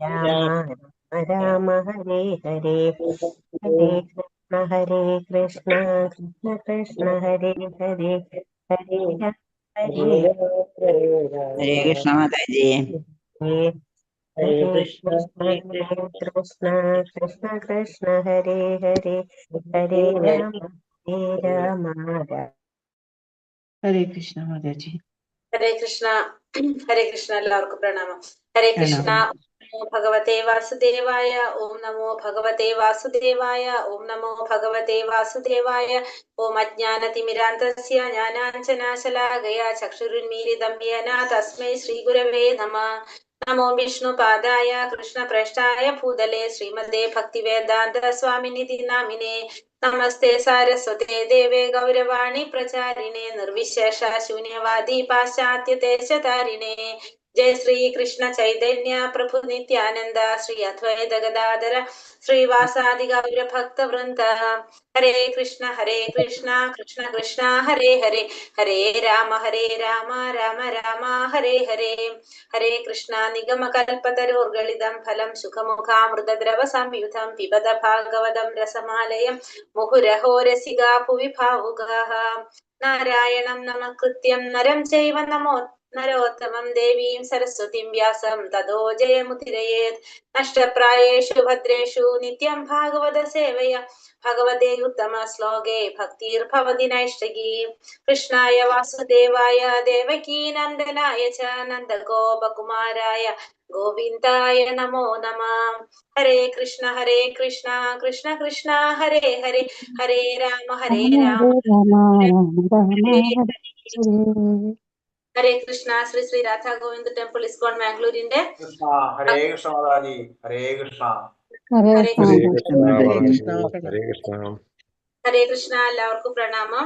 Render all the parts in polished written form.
രാമ രാമ ഹരേ ഹരേ ഹരേ കൃഷ്ണ കൃഷ്ണ കൃഷ്ണ ഹരേ ഹരേ ഹരേ രാമ ഹരേ ഹരേ കൃഷ്ണ മാതാജി. ഹരേ ഹരേ കൃഷ്ണ കൃഷ്ണ കൃഷ്ണ ഹരേ ഹരേ ഹരേ രാമ ഹരേ കൃഷ്ണ മാതാജി. ഹരേ കൃഷ്ണ. ഹരേ കൃഷ്ണ. എല്ലാവർക്കും പ്രണാമം. ഹരേ കൃഷ്ണ. നമോ ഭഗവതേ വാസുദേവായ. ഓം നമോ ഭഗവതേ വാസുദേവായ. ഓം നമോ ഭഗവതേ വാസുദേവായ. ഓം അജ്ഞാനതിമിരാന്തസ്യ ജ്ഞാനാഞ്ജനാശലാകയ ചക്ഷുരുന്മീലിതം യേന തസ്മൈ ശ്രീഗുരവേ നമഃ. നമോ വിഷ്ണുപാദായ കൃഷ്ണപ്രേഷ്ഠായ ഭൂതലേ ശ്രീമതേ ഭക്തിവേദാന്ത സ്വാമിനിധി നാമിനേ. നമസ്തേ സാരസ്വതേ ദേവേ ഗൗരവാണി പ്രചാരിണേ നിർവിശേഷ ശൂന്യവാദി പാശ്ചാത്യദേശതാരിണേ. ജയ ശ്രീ കൃഷ്ണ ചൈതന്യ പ്രഭു നിത്യാനന്ദ ശ്രീ അദ്വൈത ഗദാധര ശ്രീവാസാദി ഗൗര ഭക്ത വൃന്ദ. ഹരേ കൃഷ്ണ കൃഷ്ണ കൃഷ്ണ ഹരേ ഹരേ ഹരേ രാമ രാമ രാമ ഹരേ ഹരേ. ഹരേ കൃഷ്ണ. നിഗമ കൽപതരോർഗളിതം ഫലം സുഖമുഖാമൃതദ്രവ സംയുതം പിബത ഭാഗവതം രസമാലയം മുഹുരഹോ രസികാ ഭുവി ഭാവുകാഃ. നാരായണം നമസ്കൃത്യം നരം ചൈവ നരോത്തമം ദേവീം സരസ്വതീം വ്യാസം തതോ ജയമുദിരയേത്. നഷ്ടപ്രായേഷു ഭദ്രേഷു നിത്യം ഭാഗവത സേവയ ഭഗവതേ ഉത്തമ ശ്ലോകേ ഭക്തിർഭവതി നൈഷ്ഠികീ. കൃഷ്ണായ വാസുദേവായ ദേവകീ നന്ദനായ ച നന്ദഗോപകുമാരായ ഗോവിന്ദായ നമോ നമഃ. ഹരേ കൃഷ്ണ കൃഷ്ണ കൃഷ്ണ ഹരേ ഹരേ ഹരേ രാമ ഹരേ കൃഷ്ണ. ശ്രീ ശ്രീ രാധാ ഗോവിന്ദ് ടെമ്പിൾ ഇസ്കോൺ മാംഗ്ലൂരിന്റെ ഹരേ കൃഷ്ണ മാതാജി. ഹരേ കൃഷ്ണ. ഹരേ കൃഷ്ണ. ഹരേ കൃഷ്ണ. എല്ലാവർക്കും പ്രണാമം.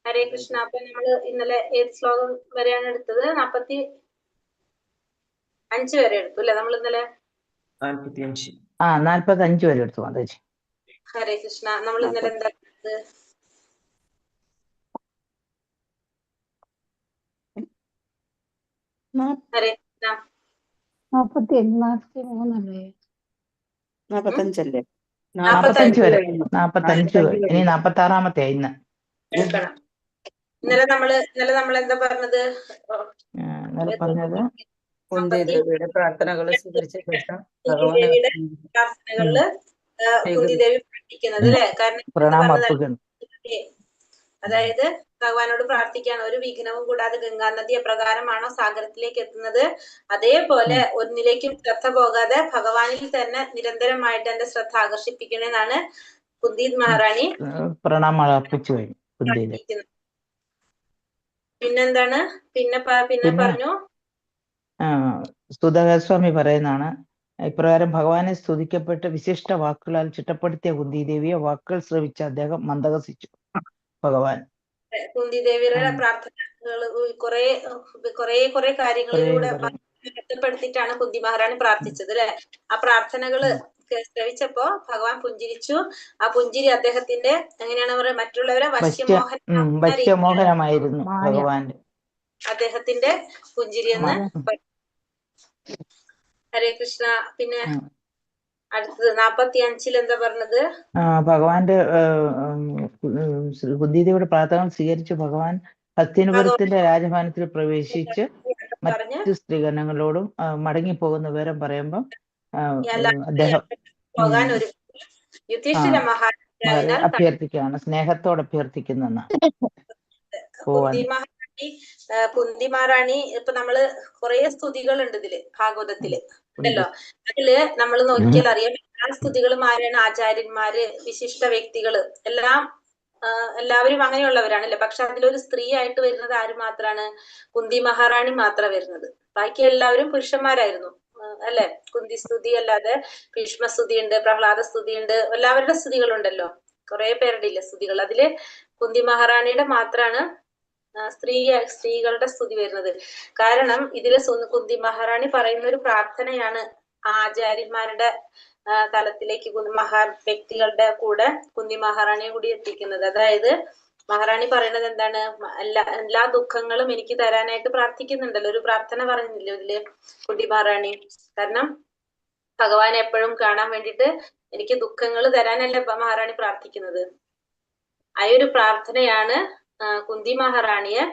ഹരേ കൃഷ്ണ. അപ്പൊ നമ്മള് ഇന്നലെ ഏത് ശ്ലോകം വരെയാണ് എടുത്തത്? 45 വരെ എടുത്തു അല്ലെ നമ്മൾ ഇന്നലെ? 45 വരെ എടുത്തു മാതാജി. ഹരേ കൃഷ്ണ. നമ്മൾ ഇന്നലെ എന്താ എടുത്തത്? ഹരേ കൃഷ്ണ. 45 വരെ. 45 വരെ. ഇനി 46-ാമത്തെ ഇന്ന്. ഇന്നലെ നമ്മൾ എന്താ പറഞ്ഞത്? ഇന്നലെ പറഞ്ഞത് കുന്തിദേവിയുടെ പ്രാർത്ഥനകള് സ്വീകരിച്ച ശേഷം കുന്തിദേവിയുടെ പ്രാർത്ഥനകളില് കുന്തിദേവി പ്രാർത്ഥിക്കുന്നത് അല്ലെ? കാരണം അതായത് ഭഗവാനോട് പ്രാർത്ഥിക്കുകയാണ്, ഒരു വിഘ്നവും കൂടാതെ ഗംഗാനദി എപ്രകാരമാണോ സാഗരത്തിലേക്ക് എത്തുന്നത് അതേപോലെ ഒന്നിലേക്കും ശ്രദ്ധ പോകാതെ ഭഗവാനിൽ തന്നെ നിരന്തരമായിട്ട് എന്റെ ശ്രദ്ധ ആകർഷിപ്പിക്കണമെന്നാണ് കുന്തി മഹാറാണി പ്രണാമം അർപ്പിച്ചു കഴിഞ്ഞു. പിന്നെന്താണ്? പിന്നെ പറഞ്ഞു സുധകസ്വാമി പറയുന്നതാണ്, ഇപ്രകാരം ഭഗവാനെ സ്തുതിക്കപ്പെട്ട് വിശിഷ്ട വാക്കുകളാൽ ചിട്ടപ്പെടുത്തിയ കുന്തിദേവിയെ വാക്കുകൾ ശ്രവിച്ച അദ്ദേഹം മന്ദഹസിച്ചു. ഭഗവാൻ കുന്തിദേവിയുടെ പ്രാർത്ഥനകൾ കുറെ കാര്യങ്ങളിലൂടെ ബന്ധപ്പെടുത്തിയിട്ടാണ് കുന്തി മഹാറാണി പ്രാർത്ഥിച്ചത് അല്ലെ? ആ പ്രാർത്ഥനകള് ശ്രവിച്ചപ്പോ ഭഗവാൻ പുഞ്ചിരിച്ചു. ആ പുഞ്ചിരി അദ്ദേഹത്തിന്റെ എങ്ങനെയാണ് പറയുക, മറ്റുള്ളവരെ വശ്യമോഹനമായിരുന്നു ഭഗവാന്റെ അദ്ദേഹത്തിന്റെ പുഞ്ചിരി എന്ന്. ഹരേ കൃഷ്ണ. പിന്നെ അടുത്തത് 45 എന്താ പറഞ്ഞത്? ഭഗവാന്റെ കുന്തിദേവിയുടെ പ്രാർത്ഥന സ്വീകരിച്ച് ഭഗവാൻ ഹസ്തിനപുരത്തിന്റെ രാജഭവനത്തിൽ പ്രവേശിച്ച് മറ്റു സ്ത്രീഗണങ്ങളോടും മടങ്ങിപ്പോകുന്ന വിവരം പറയുമ്പം അദ്ദേഹം അഭ്യർത്ഥിക്കുകയാണ്, സ്നേഹത്തോടെ അഭ്യർത്ഥിക്കുന്ന കുന്തി മഹാറാണി. ഇപ്പൊ നമ്മള് കുറെ സ്തുതികളുണ്ട് ഇതില് ഭാഗവതത്തില് ഉണ്ടല്ലോ. അതില് നമ്മൾ നോക്കിയാൽ അറിയാം എല്ലാ സ്തുതികളും ആരാണ്? ആചാര്യന്മാര്, വിശിഷ്ട വ്യക്തികള് എല്ലാവരും അങ്ങനെയുള്ളവരാണല്ലേ. പക്ഷെ അതിലൊരു സ്ത്രീ ആയിട്ട് വരുന്നത് ആര് മാത്രാണ്? കുന്തി മഹാറാണി മാത്രം വരുന്നത്. ബാക്കി എല്ലാവരും പുരുഷന്മാരായിരുന്നു അല്ലെ? കുന്തി സ്തുതി അല്ലാതെ ഭീഷ്മസ്തുതി ഉണ്ട്, പ്രഹ്ലാദ സ്തുതി ഉണ്ട്, എല്ലാവരുടെ സ്തുതികളുണ്ടല്ലോ, കുറെ പേരുടെ ഇല്ല സ്തുതികൾ. അതില് കുന്തി മഹാറാണിയുടെ മാത്രാണ് സ്ത്രീകളുടെ സ്തുതി വരുന്നത്. കാരണം ഇതില് കുന്തി മഹാറാണി പറയുന്ന ഒരു പ്രാർത്ഥനയാണ് ആചാര്യന്മാരുടെ തലത്തിലേക്ക് വ്യക്തികളുടെ കൂടെ കുന്തി മഹാറാണിയെ കൂടി എത്തിക്കുന്നത്. അതായത് മഹാറാണി പറയുന്നത് എന്താണ്? എല്ലാ ദുഃഖങ്ങളും എനിക്ക് തരാനായിട്ട് പ്രാർത്ഥിക്കുന്നുണ്ടല്ലോ. ഒരു പ്രാർത്ഥന പറഞ്ഞില്ലോ ഇതില് കുട്ടി മഹാറാണി. കാരണം ഭഗവാനെ എപ്പോഴും കാണാൻ വേണ്ടിയിട്ട് എനിക്ക് ദുഃഖങ്ങൾ തരാനല്ലേ മഹാറാണി പ്രാർത്ഥിക്കുന്നത്. ആ ഒരു പ്രാർത്ഥനയാണ് കുന്തി മഹാറാണിയെ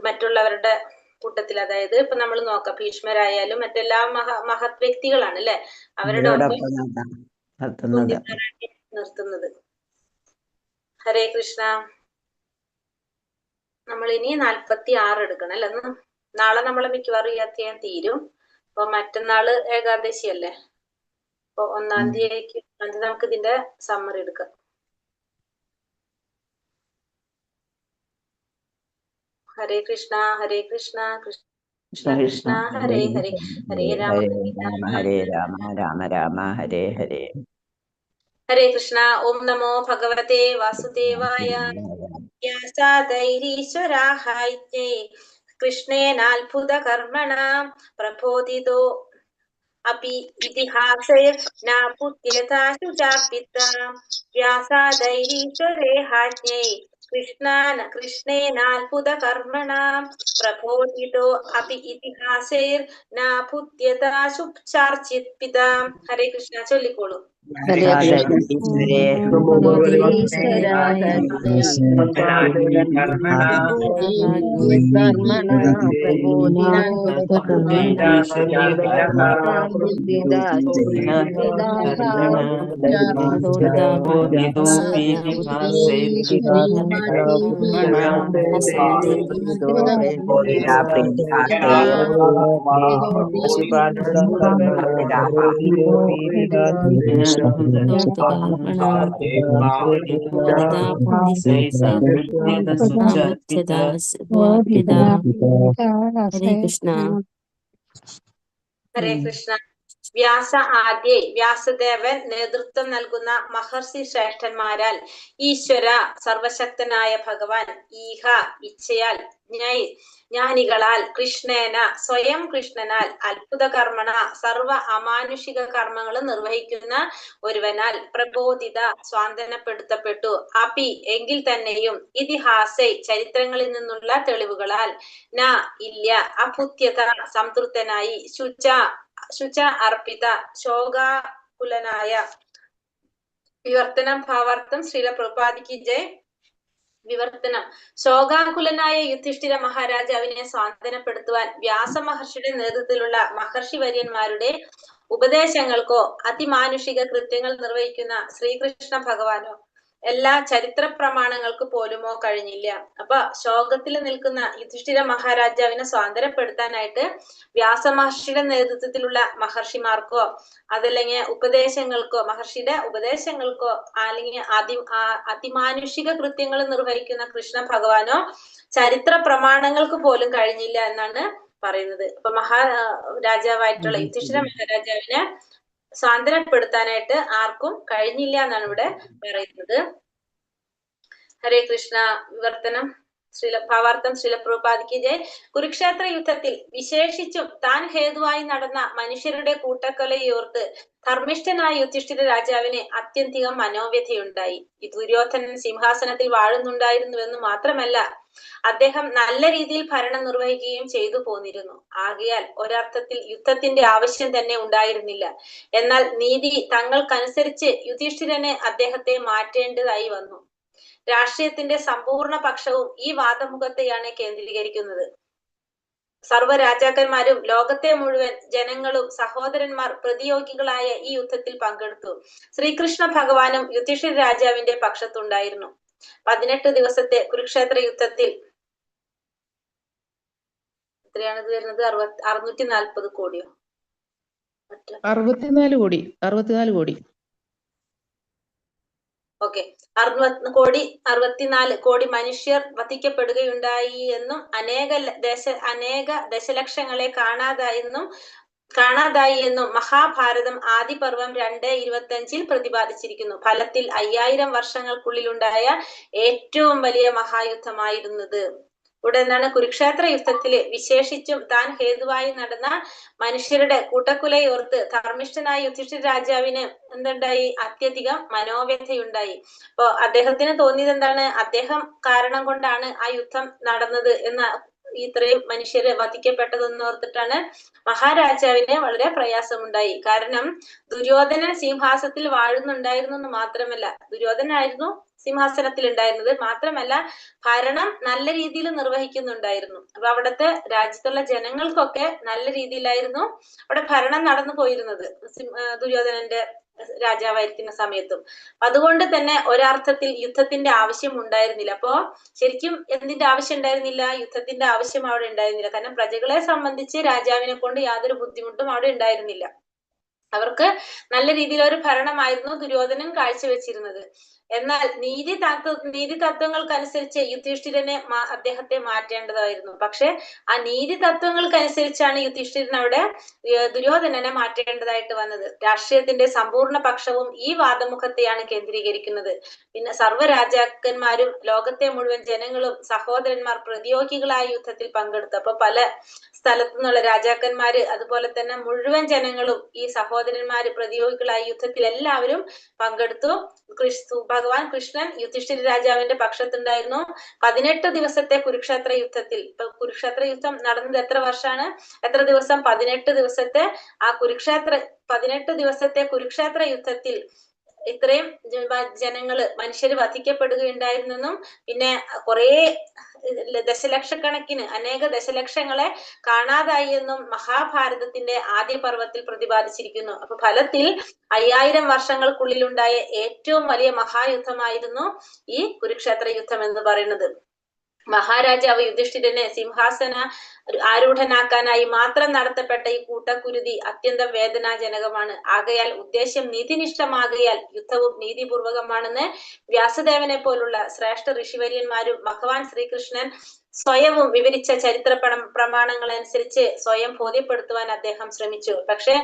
മറ്റുള്ളവരുടെ കൂട്ടത്തിൽ, അതായത് ഇപ്പൊ നമ്മൾ നോക്കാം, ഭീഷ്മരായാലും മറ്റെല്ലാ മഹത് വ്യക്തികളാണ് അല്ലെ, അവരുടെ ഒപ്പം കുന്തി മഹാറാണി നിർത്തുന്നത്. ഹരേ കൃഷ്ണ. നമ്മൾ ഇനി 46 എടുക്കണം അല്ലെ. നാളെ നമ്മളെ മിക്കവാറും ഈ അധ്യായം തീരും. അപ്പൊ മറ്റന്നാള് ഏകാദശി അല്ലേ, അപ്പൊ 1-ാം തീയതിക്ക് നമുക്ക് ഇതിന്റെ സമ്മറി എടുക്കാം. ഹരേ കൃഷ്ണ ഹരേ കൃഷ്ണ കൃഷ്ണ കൃഷ്ണ ഹരേ ഹരേ, ഹരേ രാമ ഹരേ രാമ രാമ രാമ ഹരേ ഹരേ. ഹരേ കൃഷ്ണ. ഓം നമോ ഭഗവതേ വാസുദേവായ. വ്യാസാദൈരീശ്വരാഹായിത്യേ കൃഷ്ണേനാത്ഭുത കർമ്മണ പ്രബോധിതോ അപി ഇതിഹാസൈർനാപുത്യഥാശുചാർപ്പിത. വ്യാസാദൈരീശ്വരേഹാജ്ഞൈ കൃഷ്ണേനാത്ഭുത കർമ്മണ പ്രബോധിതോ അപി ഇതിഹാസൈർനാപുത്യഥാശുചാർച്ചിത്പിത. ഹരേ കൃഷ്ണ. ചൊല്ലിക്കോളൂ. ഹരേ ഹരേ കൃഷ്ണ. വ്യാസദേവൻ നേതൃത്വം നൽകുന്ന മഹർഷി ശ്രേഷ്ഠന്മാരാൽ ഈശ്വര സർവശക്തനായ ഭഗവാൻ ഈഹ ഇച്ഛയാൽ ജ്ഞാനികളാൽ കൃഷ്ണേന സ്വയം കൃഷ്ണനാൽ അത്ഭുത കർമ്മണ സർവ അമാനുഷിക കർമ്മങ്ങളും നിർവഹിക്കുന്ന ഒരുവനാൽ പ്രബോധിത സ്വാന്തനപ്പെടുത്തപ്പെട്ടു. അപി എങ്കിൽ തന്നെയും ഇതിഹാസൈ ചരിത്രങ്ങളിൽ നിന്നുള്ള തെളിവുകളാൽ ന ഇല്ല അപുത്യത സംതൃപ്തനായി ശുച അർപ്പിത ശോകാകുലനായ. വിവർത്തനം ഭാവാർത്ഥം ശ്രീല പ്രഭുപാദിക്ക് ജയ്. വിവർത്തനം. ശോകാകുലനായ യുധിഷ്ഠിര മഹാരാജാവിനെ സ്വാന്തനപ്പെടുത്തുവാൻ വ്യാസ മഹർഷിയുടെ നേതൃത്വത്തിലുള്ള മഹർഷി വര്യന്മാരുടെ ഉപദേശങ്ങൾക്കോ അതിമാനുഷിക കൃത്യങ്ങൾ നിർവഹിക്കുന്ന ശ്രീകൃഷ്ണ ഭഗവാനോ എല്ലാ ചരിത്ര പ്രമാണങ്ങൾക്ക് പോലുമോ കഴിഞ്ഞില്ല. അപ്പൊ ശോകത്തിൽ നിൽക്കുന്ന യുധിഷ്ഠിര മഹാരാജാവിനെ സ്വാതന്ത്ര്യപ്പെടുത്താനായിട്ട് വ്യാസ മഹർഷിയുടെ നേതൃത്വത്തിലുള്ള മഹർഷിമാർക്കോ അതല്ലെങ്കിൽ ഉപദേശങ്ങൾക്കോ മഹർഷിയുടെ ഉപദേശങ്ങൾക്കോ അല്ലെങ്കിൽ അതിമാനുഷിക കൃത്യങ്ങൾ നിർവഹിക്കുന്ന കൃഷ്ണ ഭഗവാനോ ചരിത്ര പ്രമാണങ്ങൾക്ക് പോലും കഴിഞ്ഞില്ല എന്നാണ് പറയുന്നത്. അപ്പൊ രാജാവായിട്ടുള്ള യുധിഷ്ഠിര മഹാരാജാവിനെ സ്വാതന്ത്ര്യപ്പെടുത്താനായിട്ട് ആർക്കും കഴിഞ്ഞില്ല എന്നാണ് ഇവിടെ പറയുന്നത്. ഹരേ കൃഷ്ണ. വിവർത്തനം ഭാവാർത്ഥം ശ്രീല പ്രഭുപാദിക്ക് ജയ്. കുരുക്ഷേത്ര യുദ്ധത്തിൽ വിശേഷിച്ചും താൻ ഹേതുവായി നടന്ന മനുഷ്യരുടെ കൂട്ടക്കൊലയോർത്ത് ധർമ്മിഷ്ഠനായ യുധിഷ്ഠിര രാജാവിന് അത്യന്തികം മനോവ്യഥയുണ്ടായി. ഈ ദുര്യോധനൻ സിംഹാസനത്തിൽ വാഴുന്നുണ്ടായിരുന്നുവെന്ന് മാത്രമല്ല അദ്ദേഹം നല്ല രീതിയിൽ ഭരണം നിർവഹിക്കുകയും ചെയ്തു പോന്നിരുന്നു. ആകയാൽ ഒരർത്ഥത്തിൽ യുദ്ധത്തിന്റെ ആവശ്യം തന്നെ ഉണ്ടായിരുന്നില്ല. എന്നാൽ നീതി തങ്ങൾക്കനുസരിച്ച് യുധിഷ്ഠിരന് അദ്ദേഹത്തെ മാറ്റേണ്ടതായി വന്നു. രാഷ്ട്രീയത്തിന്റെ സമ്പൂർണ്ണ പക്ഷവും ഈ വാദമുഖത്തെയാണ് കേന്ദ്രീകരിക്കുന്നത്. സർവ്വ രാജാക്കന്മാരും ലോകത്തെ മുഴുവൻ ജനങ്ങളും സഹോദരന്മാർ പ്രതിയോഗികളായ ഈ യുദ്ധത്തിൽ പങ്കെടുത്തു. ശ്രീകൃഷ്ണ ഭഗവാനും യുധിഷ്ഠിര രാജാവിന്റെ പക്ഷത്തുണ്ടായിരുന്നു. 18 ദിവസത്തെ കുരുക്ഷേത്ര യുദ്ധത്തിൽ എത്രയാണ് ഇത് വരുന്നത്? 640 കോടിയോ 64 കോടി. ഓക്കെ, 64 കോടി മനുഷ്യർ വധിക്കപ്പെടുകയുണ്ടായി എന്നും അനേക ദശലക്ഷങ്ങളെ കാണാതായി എന്നും മഹാഭാരതം ആദിപർവം 2:25 പ്രതിപാദിച്ചിരിക്കുന്നു. ഫലത്തിൽ 5000 വർഷങ്ങൾക്കുള്ളിലുണ്ടായ ഏറ്റവും വലിയ മഹായുദ്ധമായിരുന്നത്. ഇവിടെ എന്താണ് കുരുക്ഷേത്ര യുദ്ധത്തില് വിശേഷിച്ചും താൻ ഹേതുവായി നടന്ന മനുഷ്യരുടെ കൂട്ടക്കുലയോർത്ത് ധർമ്മിഷ്ഠനായ യുധിഷ്ഠിര രാജാവിന് എന്തുണ്ടായി? അത്യധികം മനോവ്യഥയുണ്ടായി. അപ്പൊ അദ്ദേഹത്തിന് തോന്നിയത് എന്താണ്? അദ്ദേഹം കാരണം കൊണ്ടാണ് ആ യുദ്ധം നടന്നത് എന്ന ഇത്രയും മനുഷ്യര് വധിക്കപ്പെട്ടതെന്ന് ഓർത്തിട്ടാണ് മഹാരാജാവിന് വളരെ പ്രയാസമുണ്ടായി. കാരണം ദുര്യോധനൻ സിംഹാസനത്തിൽ വാഴുന്നുണ്ടായിരുന്നു എന്ന് മാത്രമല്ല, ദുര്യോധനായിരുന്നു സിംഹാസനത്തിൽ ഉണ്ടായിരുന്നത് മാത്രമല്ല ഭരണം നല്ല രീതിയിൽ നിർവഹിക്കുന്നുണ്ടായിരുന്നു. അപ്പൊ അവിടുത്തെ രാജ്യത്തുള്ള ജനങ്ങൾക്കൊക്കെ നല്ല രീതിയിലായിരുന്നു അവിടെ ഭരണം നടന്നു പോയിരുന്നത് ദുര്യോധനന്റെ രാജാവായിരിക്കുന്ന സമയത്തും. അതുകൊണ്ട് തന്നെ ഒരർത്ഥത്തിൽ യുദ്ധത്തിന്റെ ആവശ്യം ഉണ്ടായിരുന്നില്ല. അപ്പോ ശരിക്കും എന്തിന്റെ ആവശ്യം ഉണ്ടായിരുന്നില്ല? യുദ്ധത്തിന്റെ ആവശ്യം അവിടെ ഉണ്ടായിരുന്നില്ല. കാരണം പ്രജകളെ സംബന്ധിച്ച് രാജാവിനെ കൊണ്ട് യാതൊരു ബുദ്ധിമുട്ടും അവിടെ ഉണ്ടായിരുന്നില്ല. അവർക്ക് നല്ല രീതിയിലൊരു ഭരണമായിരുന്നു ദുര്യോധനൻ കാഴ്ചവെച്ചിരുന്നത്. എന്നാൽ നീതി തത്വങ്ങൾക്കനുസരിച്ച് യുധിഷ്ഠിരനെ അദ്ദേഹത്തെ മാറ്റേണ്ടതായിരുന്നു. പക്ഷെ ആ നീതി തത്വങ്ങൾക്കനുസരിച്ചാണ് യുധിഷ്ഠിരൻ അവിടെ ദുര്യോധനനെ മാറ്റേണ്ടതായിട്ട് വന്നത്. രാഷ്ട്രീയത്തിന്റെ സമ്പൂർണ്ണ പക്ഷവും ഈ വാദമുഖത്തെയാണ് കേന്ദ്രീകരിക്കുന്നത്. പിന്നെ സർവ്വ രാജാക്കന്മാരും ലോകത്തെ മുഴുവൻ ജനങ്ങളും സഹോദരന്മാർ പ്രതിയോഗികളായ യുദ്ധത്തിൽ പങ്കെടുത്തു. അപ്പൊ പല സ്ഥലത്തു നിന്നുള്ള രാജാക്കന്മാര് അതുപോലെ തന്നെ മുഴുവൻ ജനങ്ങളും ഈ സഹോദരന്മാര് പ്രതിയോഗികളായ യുദ്ധത്തിൽ എല്ലാവരും പങ്കെടുത്തു. ഭഗവാൻ കൃഷ്ണൻ യുധിഷ്ഠിര രാജാവിന്റെ പക്ഷത്തുണ്ടായിരുന്നു. 18 ദിവസത്തെ കുരുക്ഷേത്ര യുദ്ധത്തിൽ, ഇപ്പൊ കുരുക്ഷേത്ര യുദ്ധം നടന്നത് എത്ര വർഷമാണ്? എത്ര ദിവസം? 18 ദിവസത്തെ ആ 18 ദിവസത്തെ കുരുക്ഷേത്ര യുദ്ധത്തിൽ ഇത്രയും ജനങ്ങള് മനുഷ്യര് വധിക്കപ്പെടുകയുണ്ടായിരുന്നെന്നും പിന്നെ കുറെ ദശലക്ഷക്കണക്കിന് അനേക ദശലക്ഷങ്ങളെ കാണാതായി എന്നും മഹാഭാരതത്തിന്റെ ആദ്യ പർവത്തിൽ പ്രതിപാദിച്ചിരിക്കുന്നു. അപ്പൊ ഫലത്തിൽ 5000 വർഷങ്ങൾക്കുള്ളിലുണ്ടായ ഏറ്റവും വലിയ മഹായുദ്ധമായിരുന്നു ഈ കുരുക്ഷേത്ര യുദ്ധം എന്ന് പറയുന്നത്. മഹാരാജാവ് യുധിഷ്ഠിരനെ സിംഹാസന ആരൂഢനാക്കാനായി മാത്രം നടത്തപ്പെട്ട ഈ കൂട്ടക്കുരുതി അത്യന്തം വേദനാജനകമാണ്. ആകയാൽ ഉദ്ദേശ്യം നീതിനിഷ്ഠമാകയാൽ യുദ്ധവും നീതിപൂർവകമാണെന്ന് വ്യാസദേവനെ പോലുള്ള ശ്രേഷ്ഠ ഋഷിവര്യന്മാരും ഭഗവാൻ ശ്രീകൃഷ്ണൻ സ്വയവും വിവരിച്ച ചരിത്ര പ്രമാണങ്ങൾ അനുസരിച്ച് സ്വയം ബോധ്യപ്പെടുത്തുവാൻ അദ്ദേഹം ശ്രമിച്ചു. പക്ഷെ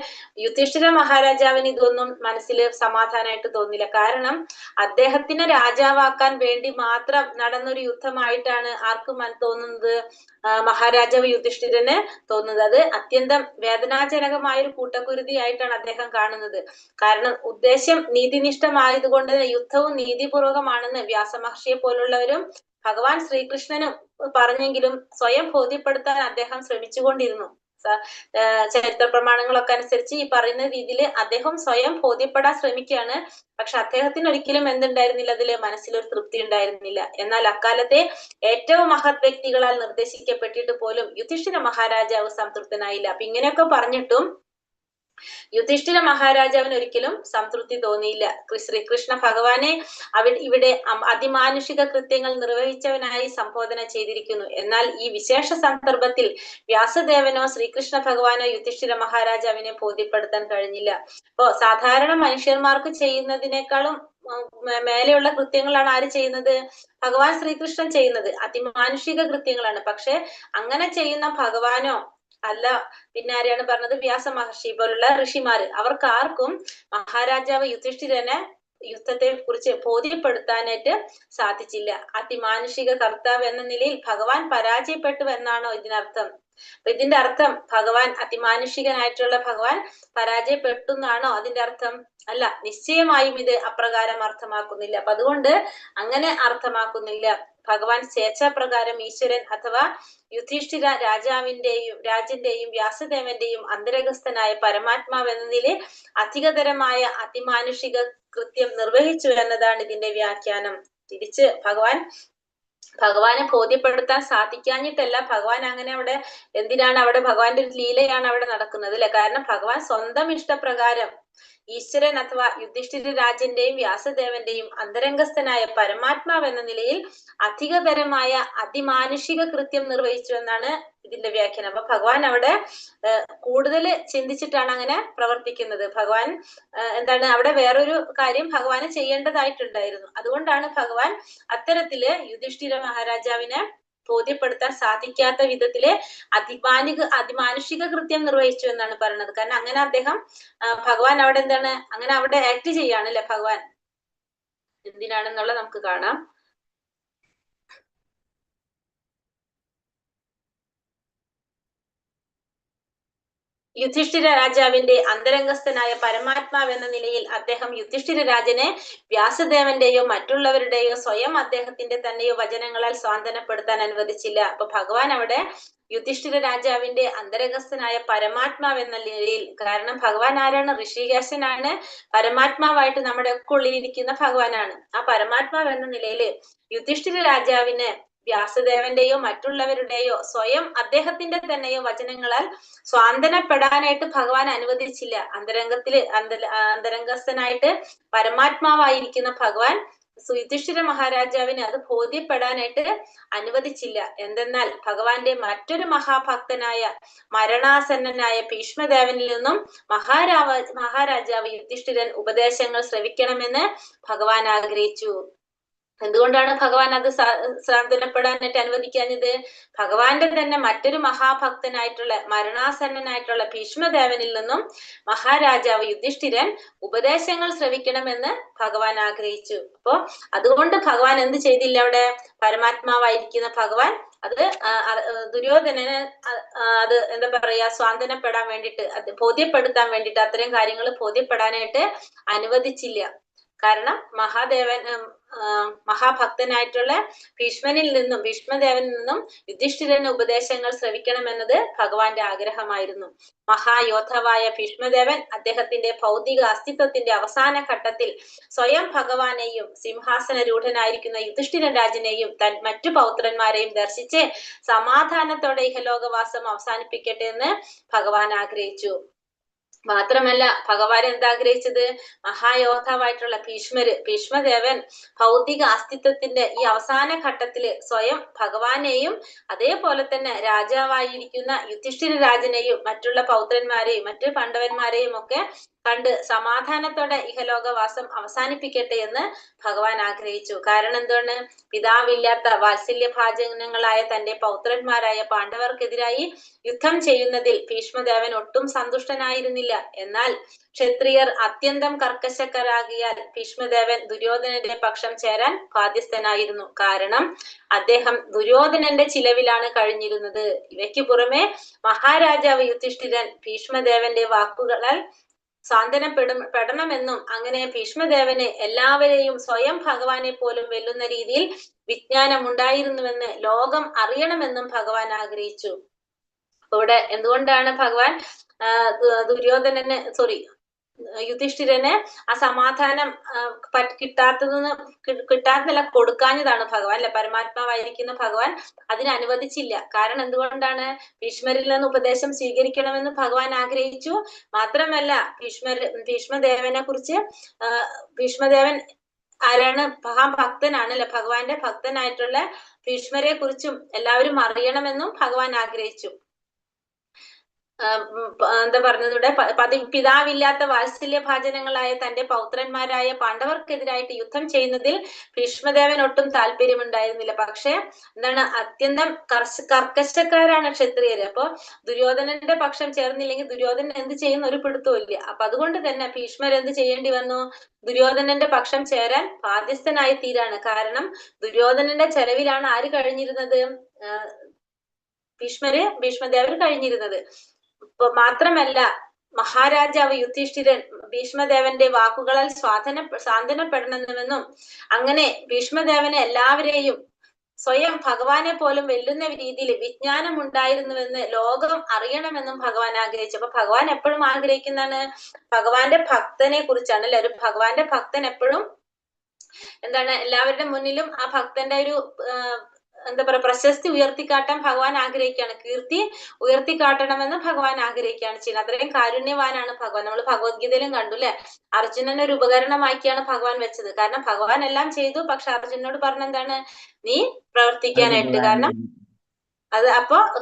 യുധിഷ്ഠിര മഹാരാജാവിന് ഇതൊന്നും മനസ്സിൽ സമാധാനമായിട്ട് തോന്നില്ല. കാരണം അദ്ദേഹത്തിനെ രാജാവാക്കാൻ വേണ്ടി മാത്രം നടന്നൊരു യുദ്ധമായിട്ടാണ് ആർക്കും തോന്നുന്നത്, മഹാരാജാവ് യുധിഷ്ഠിരന് തോന്നുന്നത്. അത് അത്യന്തം വേദനാജനകമായ ഒരു കൂട്ടക്കുരുതിയായിട്ടാണ് അദ്ദേഹം കാണുന്നത്. കാരണം ഉദ്ദേശ്യം നീതിനിഷ്ഠമായതുകൊണ്ട് യുദ്ധവും നീതിപൂർവകമാണെന്ന് വ്യാസമഹർഷിയെ പോലുള്ളവരും ഭഗവാൻ ശ്രീകൃഷ്ണനും പറഞ്ഞെങ്കിലും സ്വയം ബോധ്യപ്പെടുത്താൻ അദ്ദേഹം ശ്രമിച്ചുകൊണ്ടിരുന്നു. ചരിത്ര പ്രമാണങ്ങളൊക്കെ അനുസരിച്ച് ഈ പറയുന്ന രീതിയിൽ അദ്ദേഹം സ്വയം ബോധ്യപ്പെടാൻ ശ്രമിക്കുകയാണ്. പക്ഷെ അദ്ദേഹത്തിന് ഒരിക്കലും എന്തുണ്ടായിരുന്നില്ല, അതില് മനസ്സിലൊരു തൃപ്തി ഉണ്ടായിരുന്നില്ല. എന്നാൽ അക്കാലത്തെ ഏറ്റവും മഹത് വ്യക്തികളാൽ നിർദ്ദേശിക്കപ്പെട്ടിട്ട് പോലും യുധിഷ്ഠിര മഹാരാജാവ് സംതൃപ്തനായില്ല. അപ്പൊ ഇങ്ങനെയൊക്കെ പറഞ്ഞിട്ടും യുധിഷ്ഠിര മഹാരാജാവിന് ഒരിക്കലും സംതൃപ്തി തോന്നിയില്ല. ശ്രീകൃഷ്ണ ഭഗവാനെ ഇവിടെ അതിമാനുഷിക കൃത്യങ്ങൾ നിർവഹിച്ചവനായി സംബോധന ചെയ്തിരിക്കുന്നു. എന്നാൽ ഈ വിശേഷ സന്ദർഭത്തിൽ വ്യാസദേവനോ ശ്രീകൃഷ്ണ ഭഗവാനോ യുധിഷ്ഠിര മഹാരാജാവിനെ ബോധ്യപ്പെടുത്താൻ കഴിഞ്ഞില്ല. അപ്പോ സാധാരണ മനുഷ്യന്മാർക്ക് ചെയ്യുന്നതിനേക്കാളും മേലെയുള്ള കൃത്യങ്ങളാണ് ആര് ചെയ്യുന്നത്? ഭഗവാൻ ശ്രീകൃഷ്ണൻ ചെയ്യുന്നത് അതിമാനുഷിക കൃത്യങ്ങളാണ്. പക്ഷെ അങ്ങനെ ചെയ്യുന്ന ഭഗവാനോ അല്ല, പിന്നെ ആരെയാണ് പറഞ്ഞത്? വ്യാസ മഹർഷി പോലുള്ള ഋഷിമാര്. അവർക്ക് ആർക്കും മഹാരാജാവ് യുധിഷ്ഠിരനെ യുദ്ധത്തെ കുറിച്ച് ബോധ്യപ്പെടുത്താനായിട്ട് സാധിച്ചില്ല. അതിമാനുഷിക കർത്താവ് എന്ന നിലയിൽ ഭഗവാൻ പരാജയപ്പെട്ടു എന്നാണോ ഇതിനർത്ഥം? അപ്പൊ ഇതിന്റെ അർത്ഥം ഭഗവാൻ അതിമാനുഷികനായിട്ടുള്ള ഭഗവാൻ പരാജയപ്പെട്ടു എന്നാണോ അതിന്റെ അർത്ഥം? അല്ല, നിശ്ചയമായും ഇത് അപ്രകാരം അർത്ഥമാക്കുന്നില്ല. അപ്പൊ അതുകൊണ്ട് അങ്ങനെ അർത്ഥമാക്കുന്നില്ല. ഭഗവാൻ സ്വേച്ഛാപ്രകാരം ഈശ്വരൻ അഥവാ യുധിഷ്ഠിര രാജന്റെയും വ്യാസദേവന്റെയും അന്തരംഗസ്ഥനായ പരമാത്മാവ് എന്ന നിലയിൽ അധികതരമായ അതിമാനുഷിക കൃത്യം നിർവഹിച്ചു എന്നതാണ് ഇതിന്റെ വ്യാഖ്യാനം. തിരിച്ച് ഭഗവാനെ ബോധ്യപ്പെടുത്താൻ സാധിക്കാഞ്ഞിട്ടല്ല, ഭഗവാൻ അങ്ങനെ അവിടെ എന്തിനാണ് അവിടെ ഭഗവാന്റെ ഒരു ലീലയാണ് അവിടെ നടക്കുന്നത് അല്ലെ. കാരണം ഭഗവാൻ സ്വന്തം ഇഷ്ടപ്രകാരം ഈശ്വരൻ അഥവാ യുധിഷ്ഠിര രാജന്റെയും വ്യാസദേവന്റെയും അന്തരംഗസ്ഥനായ പരമാത്മാവ് എന്ന നിലയിൽ അധികതരമായ അതിമാനുഷിക കൃത്യം നിർവഹിച്ചു എന്നാണ് ഇതിന്റെ വ്യാഖ്യാനം. അപ്പൊ ഭഗവാൻ അവിടെ കൂടുതൽ ചിന്തിച്ചിട്ടാണ് അങ്ങനെ പ്രവർത്തിക്കുന്നത്. ഭഗവാൻ എന്താണ് അവിടെ വേറൊരു കാര്യം ഭഗവാന് ചെയ്യേണ്ടതായിട്ടുണ്ടായിരുന്നു. അതുകൊണ്ടാണ് ഭഗവാൻ അത്തരത്തില് യുധിഷ്ഠിര മഹാരാജാവിനെ ബോധ്യപ്പെടുത്താൻ സാധിക്കാത്ത വിധത്തില് അതിമാനുഷിക കൃത്യം നിർവഹിച്ചു എന്നാണ് പറയുന്നത്. കാരണം അങ്ങനെ ഭഗവാൻ അവിടെ എന്താണ് അങ്ങനെ അവിടെ ആക്ട് ചെയ്യാണല്ലേ ഭഗവാൻ. എന്തിനാണെന്നുള്ളത് നമുക്ക് കാണാം. യുധിഷ്ഠിര രാജാവിന്റെ അന്തരംഗസ്ഥനായ പരമാത്മാവ് എന്ന നിലയിൽ അദ്ദേഹം യുധിഷ്ഠിര രാജനെ വ്യാസദേവന്റെയോ മറ്റുള്ളവരുടെയോ സ്വയം അദ്ദേഹത്തിന്റെ തന്നെയോ വചനങ്ങളാൽ സ്വാന്തനപ്പെടുത്താൻ അനുവദിച്ചില്ല. അപ്പൊ ഭഗവാൻ അവിടെ യുധിഷ്ഠിര രാജാവിന്റെ അന്തരംഗസ്ഥനായ പരമാത്മാവ് എന്ന നിലയിൽ, കാരണം ഭഗവാൻ ആരാണ്? ഋഷികേശനാണ്, പരമാത്മാവായിട്ട് നമ്മുടെ ഒക്കെ ഉള്ളിലിരിക്കുന്ന ഭഗവാനാണ്. ആ പരമാത്മാവ് എന്ന നിലയില് യുധിഷ്ഠിര രാജാവിന് വ്യാസദേവന്റെയോ മറ്റുള്ളവരുടെയോ സ്വയം അദ്ദേഹത്തിന്റെ തന്നെയോ വചനങ്ങളാൽ സ്വാന്തനപ്പെടാനായിട്ട് ഭഗവാൻ അനുവദിച്ചില്ല. അന്തരംഗസ്ഥനായിട്ട് പരമാത്മാവായിരിക്കുന്ന ഭഗവാൻ യുധിഷ്ഠിര മഹാരാജാവിന് അത് ബോധ്യപ്പെടാനായിട്ട് അനുവദിച്ചില്ല. എന്തെന്നാൽ ഭഗവാന്റെ മറ്റൊരു മഹാഭക്തനായ മരണാസന്നനായ ഭീഷ്മദേവനിൽ നിന്നും മഹാരാജാവ് യുധിഷ്ഠിരൻ ഉപദേശങ്ങൾ ശ്രവിക്കണമെന്ന് ഭഗവാൻ ആഗ്രഹിച്ചു. എന്തുകൊണ്ടാണ് ഭഗവാൻ അത് സാന്ത്വനപ്പെടാനായിട്ട് അനുവദിക്കാഞ്ഞത്? ഭഗവാന്റെ തന്നെ മറ്റൊരു മഹാഭക്തനായിട്ടുള്ള മരണാസന്നനായിട്ടുള്ള ഭീഷ്മദേവനിൽ നിന്നും മഹാരാജാവ് യുധിഷ്ഠിരൻ ഉപദേശങ്ങൾ ശ്രവിക്കണമെന്ന് ഭഗവാൻ ആഗ്രഹിച്ചു. അപ്പോ അതുകൊണ്ട് ഭഗവാൻ എന്ത് ചെയ്തില്ല? അവിടെ പരമാത്മാവായിരിക്കുന്ന ഭഗവാൻ അത് ദുര്യോധനന് അത് എന്താ പറയാ, സ്വാന്തനപ്പെടാൻ വേണ്ടിയിട്ട്, അത് ബോധ്യപ്പെടുത്താൻ വേണ്ടിയിട്ട്, അത്തരം കാര്യങ്ങൾ ബോധ്യപ്പെടാനായിട്ട് അനുവദിച്ചില്ല. കാരണം മഹാഭക്തനായിട്ടുള്ള ഭീഷ്മദേവനിൽ നിന്നും യുധിഷ്ഠിരന് ഉപദേശങ്ങൾ ശ്രവിക്കണമെന്നത് ഭഗവാന്റെ ആഗ്രഹമായിരുന്നു. മഹായോദ്ധാവായ ഭീഷ്മദേവൻ അദ്ദേഹത്തിന്റെ ഭൗതിക അസ്തിത്വത്തിന്റെ അവസാന ഘട്ടത്തിൽ സ്വയം ഭഗവാനെയും സിംഹാസനരൂഢനായിരിക്കുന്ന യുധിഷ്ഠിര രാജനെയും മറ്റു പൗത്രന്മാരെയും ദർശിച്ച് സമാധാനത്തോടെ ഇഹലോകവാസം അവസാനിപ്പിക്കട്ടെ എന്ന് ഭഗവാൻ ആഗ്രഹിച്ചു. മാത്രമല്ല ഭഗവാൻ എന്താഗ്രഹിച്ചത്? മഹായോദ്ധാവായിട്ടുള്ള ഭീഷ്മദേവൻ ഭൗതിക അസ്തിത്വത്തിന്റെ ഈ അവസാന ഘട്ടത്തില് സ്വയം ഭഗവാനെയും അതേപോലെ തന്നെ രാജാവായിരിക്കുന്ന യുധിഷ്ഠിര രാജനെയും മറ്റുള്ള പൗത്രന്മാരെയും മറ്റു പാണ്ഡവന്മാരെയും ഒക്കെ കണ്ട് സമാധാനത്തോടെ ഇഹലോകവാസം അവസാനിപ്പിക്കട്ടെ എന്ന് ഭഗവാൻ ആഗ്രഹിച്ചു. കാരണം എന്താണ്? പിതാവില്ലാത്ത വാത്സല്യഭാജനങ്ങളായ തന്റെ പൗത്രന്മാരായ പാണ്ഡവർക്കെതിരായി യുദ്ധം ചെയ്യുന്നതിൽ ഭീഷ്മദേവൻ ഒട്ടും സന്തുഷ്ടനായിരുന്നില്ല. എന്നാൽ ക്ഷത്രിയർ അത്യന്തം കർക്കശക്കാരാകിയാൽ ഭീഷ്മദേവൻ ദുര്യോധനന്റെ പക്ഷം ചേരാൻ ബാധ്യസ്ഥനായിരുന്നു. കാരണം അദ്ദേഹം ദുര്യോധനന്റെ ചിലവിലാണ് കഴിഞ്ഞിരുന്നത്. ഇവയ്ക്ക് പുറമെ മഹാരാജാവ് യുധിഷ്ഠിരൻ ഭീഷ്മദേവന്റെ വാക്കുകളാൽ സാന്ത്വനപ്പെടണമെന്നും അങ്ങനെ ഭീഷ്മദേവന് എല്ലാവരെയും സ്വയം ഭഗവാനെ പോലും വെല്ലുന്ന രീതിയിൽ വിജ്ഞാനം ഉണ്ടായിരുന്നുവെന്ന് ലോകം അറിയണമെന്നും ഭഗവാൻ ആഗ്രഹിച്ചു. ഇവിടെ എന്തുകൊണ്ടാണ് ഭഗവാൻ യുധിഷ്ഠിരന് ആ സമാധാനം കിട്ടാത്തതല്ല, കൊടുക്കാഞ്ഞതാണ് ഭഗവാൻ അല്ലെ? പരമാത്മാവായിരിക്കുന്ന ഭഗവാൻ അതിന് അനുവദിച്ചില്ല. കാരണം എന്തുകൊണ്ടാണ്? ഭീഷ്മരിൽ നിന്ന് ഉപദേശം സ്വീകരിക്കണമെന്ന് ഭഗവാൻ ആഗ്രഹിച്ചു. മാത്രമല്ല ഭീഷ്മദേവനെ കുറിച്ച് ഭീഷ്മദേവൻ ആരാണ്? മഹാഭക്തനാണ് അല്ലെ? ഭഗവാന്റെ ഭക്തനായിട്ടുള്ള ഭീഷ്മരെ കുറിച്ചും എല്ലാവരും അറിയണമെന്നും ഭഗവാൻ ആഗ്രഹിച്ചു. എന്താ പറഞ്ഞതിവിടെ? പിതാവില്ലാത്ത വാത്സല്യഭാജനങ്ങളായ തന്റെ പൗത്രന്മാരായ പാണ്ഡവർക്കെതിരായിട്ട് യുദ്ധം ചെയ്യുന്നതിൽ ഭീഷ്മദേവൻ ഒട്ടും താല്പര്യമുണ്ടായിരുന്നില്ല. പക്ഷെ എന്താണ്? അത്യന്തം കർക്കശക്കാരാണ് ക്ഷത്രിയര്. അപ്പൊ ദുര്യോധനന്റെ പക്ഷം ചേർന്നില്ലെങ്കിൽ ദുര്യോധനൻ എന്ത് ചെയ്യുന്ന ഒരു പിടുത്തവും ഇല്ല. അപ്പൊ അതുകൊണ്ട് തന്നെ ഭീഷ്മർ എന്ത് ചെയ്യേണ്ടി വന്നു? ദുര്യോധനന്റെ പക്ഷം ചേരാൻ ബാധ്യസ്ഥനായി തീരാണ്. കാരണം ദുര്യോധനന്റെ ചെലവിലാണ് ആര് കഴിഞ്ഞിരുന്നത്? ഭീഷ്മദേവൻ കഴിഞ്ഞിരുന്നത്. മാത്രമല്ല മഹാരാജാവ് യുധിഷ്ഠിരൻ ഭീഷ്മദേവന്റെ വാക്കുകളാൽ സാന്ത്വനപ്പെടണമെന്നും അങ്ങനെ ഭീഷ്മദേവനെ എല്ലാവരെയും സ്വയം ഭഗവാനെ പോലും വെല്ലുന്ന രീതിയിൽ വിജ്ഞാനം ഉണ്ടായിരുന്നുവെന്ന് ലോകം അറിയണമെന്നും ഭഗവാൻ ആഗ്രഹിച്ചു. അപ്പൊ ഭഗവാൻ എപ്പോഴും ആഗ്രഹിക്കുന്നതാണ് ഭഗവാന്റെ ഭക്തനെ കുറിച്ചാണ് അല്ലെ? ഒരു ഭഗവാന്റെ ഭക്തൻ എപ്പോഴും എന്താണ്? എല്ലാവരുടെ മുന്നിലും ആ ഭക്തന്റെ ഒരു എന്താ പറയാ, പ്രശസ്തി ഉയർത്തിക്കാട്ടാൻ ഭഗവാൻ ആഗ്രഹിക്കുകയാണ്, കീർത്തി ഉയർത്തിക്കാട്ടണമെന്ന് ഭഗവാൻ ആഗ്രഹിക്കുകയാണ് ചെയ്യുന്നത്. അത്രയും കാരുണ്യവാനാണ് ഭഗവാൻ. നമ്മൾ ഭഗവത്ഗീതയിലും കണ്ടു അല്ലെ? അർജുനൻ ഒരു ഉപകരണമാക്കിയാണ് ഭഗവാൻ വെച്ചത്. കാരണം ഭഗവാൻ എല്ലാം ചെയ്തു, പക്ഷെ അർജുനോട് പറഞ്ഞെന്താണ്? നീ പ്രവർത്തിക്കാനായിട്ട്.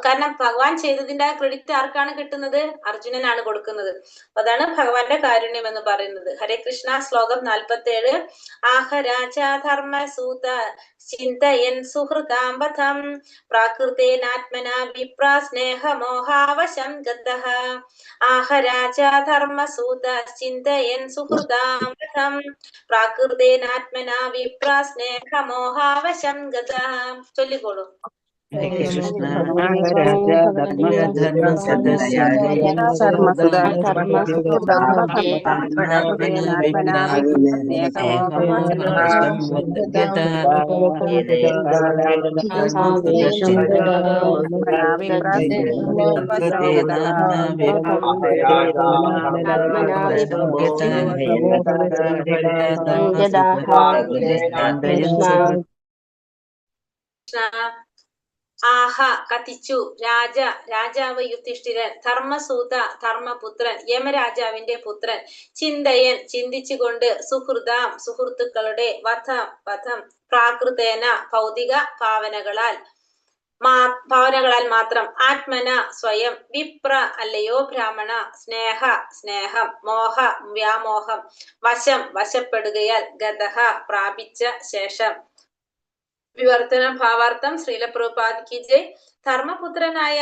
കാരണം ഭഗവാൻ ചെയ്തതിന്റെ ക്രെഡിറ്റ് ആർക്കാണ് കിട്ടുന്നത്? അർജുനനാണ് കൊടുക്കുന്നത്. അതാണ് ഭഗവാന്റെ കാരുണ്യം എന്ന് പറയുന്നത്. ഹരേ കൃഷ്ണ. ശ്ലോകം 47. ആഹ രാജാ ധർമ്മസൂത ചിന്തയൻ സുഹൃതാംബധം പ്രാകൃതേനാത്മനാ വിപ്രാ സ്നേഹമോഹാവശം ഗതഃ. ആഹ രാജാ ധർമ്മസൂത ചിന്തയൻ സുഹൃതാംബധം പ്രാകൃതേനാത്മനാ വിപ്രാ സ്നേഹമോഹാവശം ഗതഃ. ചൊല്ലിക്കോളൂ. ഹരേ കൃഷ്ണ രാജ ധർമ്മ സദസ്യായ ആഹ കത്തിച്ചു രാജാവ് യുധിഷ്ഠിരൻ, ധർമ്മസൂത ധർമ്മപുത്രൻ, യമരാജാവിന്റെ പുത്രൻ, ചിന്തയൻ ചിന്തിച്ചുകൊണ്ട്, സുഹൃതാം സുഹൃത്തുക്കളുടെ, വധം പ്രാകൃതേന ഭൗതിക ഭാവനകളാൽ മാത്രം, ആത്മന സ്വയം, വിപ്ര അല്ലയോ ബ്രാഹ്മണ, സ്നേഹം, മോഹ വ്യാമോഹം, വശപ്പെടുകയാൽ, ഗതഃ പ്രാപിച്ച ശേഷം. വിവർത്തനം ഭാവാർത്ഥം ശ്രീല പ്രഭുപാദ് കി ജയ്. ധർമ്മപുത്രനായ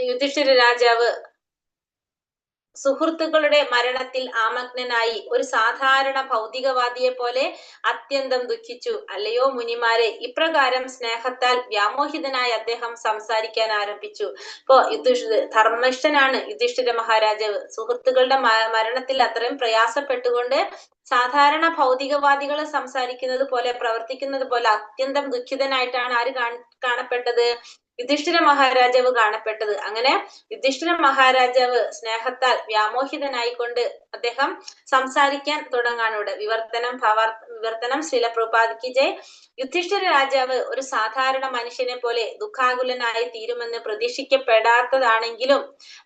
യുധിഷ്ഠിര രാജാവ് സുഹൃത്തുക്കളുടെ മരണത്തിൽ ആമഗ്നനായി ഒരു സാധാരണ ഭൗതികവാദിയെ പോലെ അത്യന്തം ദുഃഖിച്ചു. അല്ലയോ മുനിമാരെ, ഇപ്രകാരം സ്നേഹത്താൽ വ്യാമോഹിതനായ അദ്ദേഹം സംസാരിക്കാൻ ആരംഭിച്ചു. ഇപ്പോ ധർമ്മിഷ്ഠനാണ് യുധിഷ്ഠിര മഹാരാജാവ്. സുഹൃത്തുക്കളുടെ മരണത്തിൽ അത്രയും പ്രയാസപ്പെട്ടുകൊണ്ട് സാധാരണ ഭൗതികവാദികൾ സംസാരിക്കുന്നത് പോലെ, പ്രവർത്തിക്കുന്നത് പോലെ അത്യന്തം ദുഃഖിതനായിട്ടാണ് ആര് കാണപ്പെട്ടത്? യുധിഷ്ഠിര മഹാരാജാവ് കാണപ്പെട്ടത്. അങ്ങനെ യുധിഷ്ഠിര മഹാരാജാവ് സ്നേഹത്താൽ വ്യാമോഹിതനായിക്കൊണ്ട് അദ്ദേഹം സംസാരിക്കാൻ തുടങ്ങാണ് ഇവിടെ. വിവർത്തനം ശ്രീല പ്രഭുപാദ് കി ജയ്. യുധിഷ്ഠിര രാജാവ് ഒരു സാധാരണ മനുഷ്യനെ പോലെ ദുഃഖാകുലനായി തീരുമെന്ന് പ്രതീക്ഷിക്കപ്പെടാത്തതാണെങ്കിലും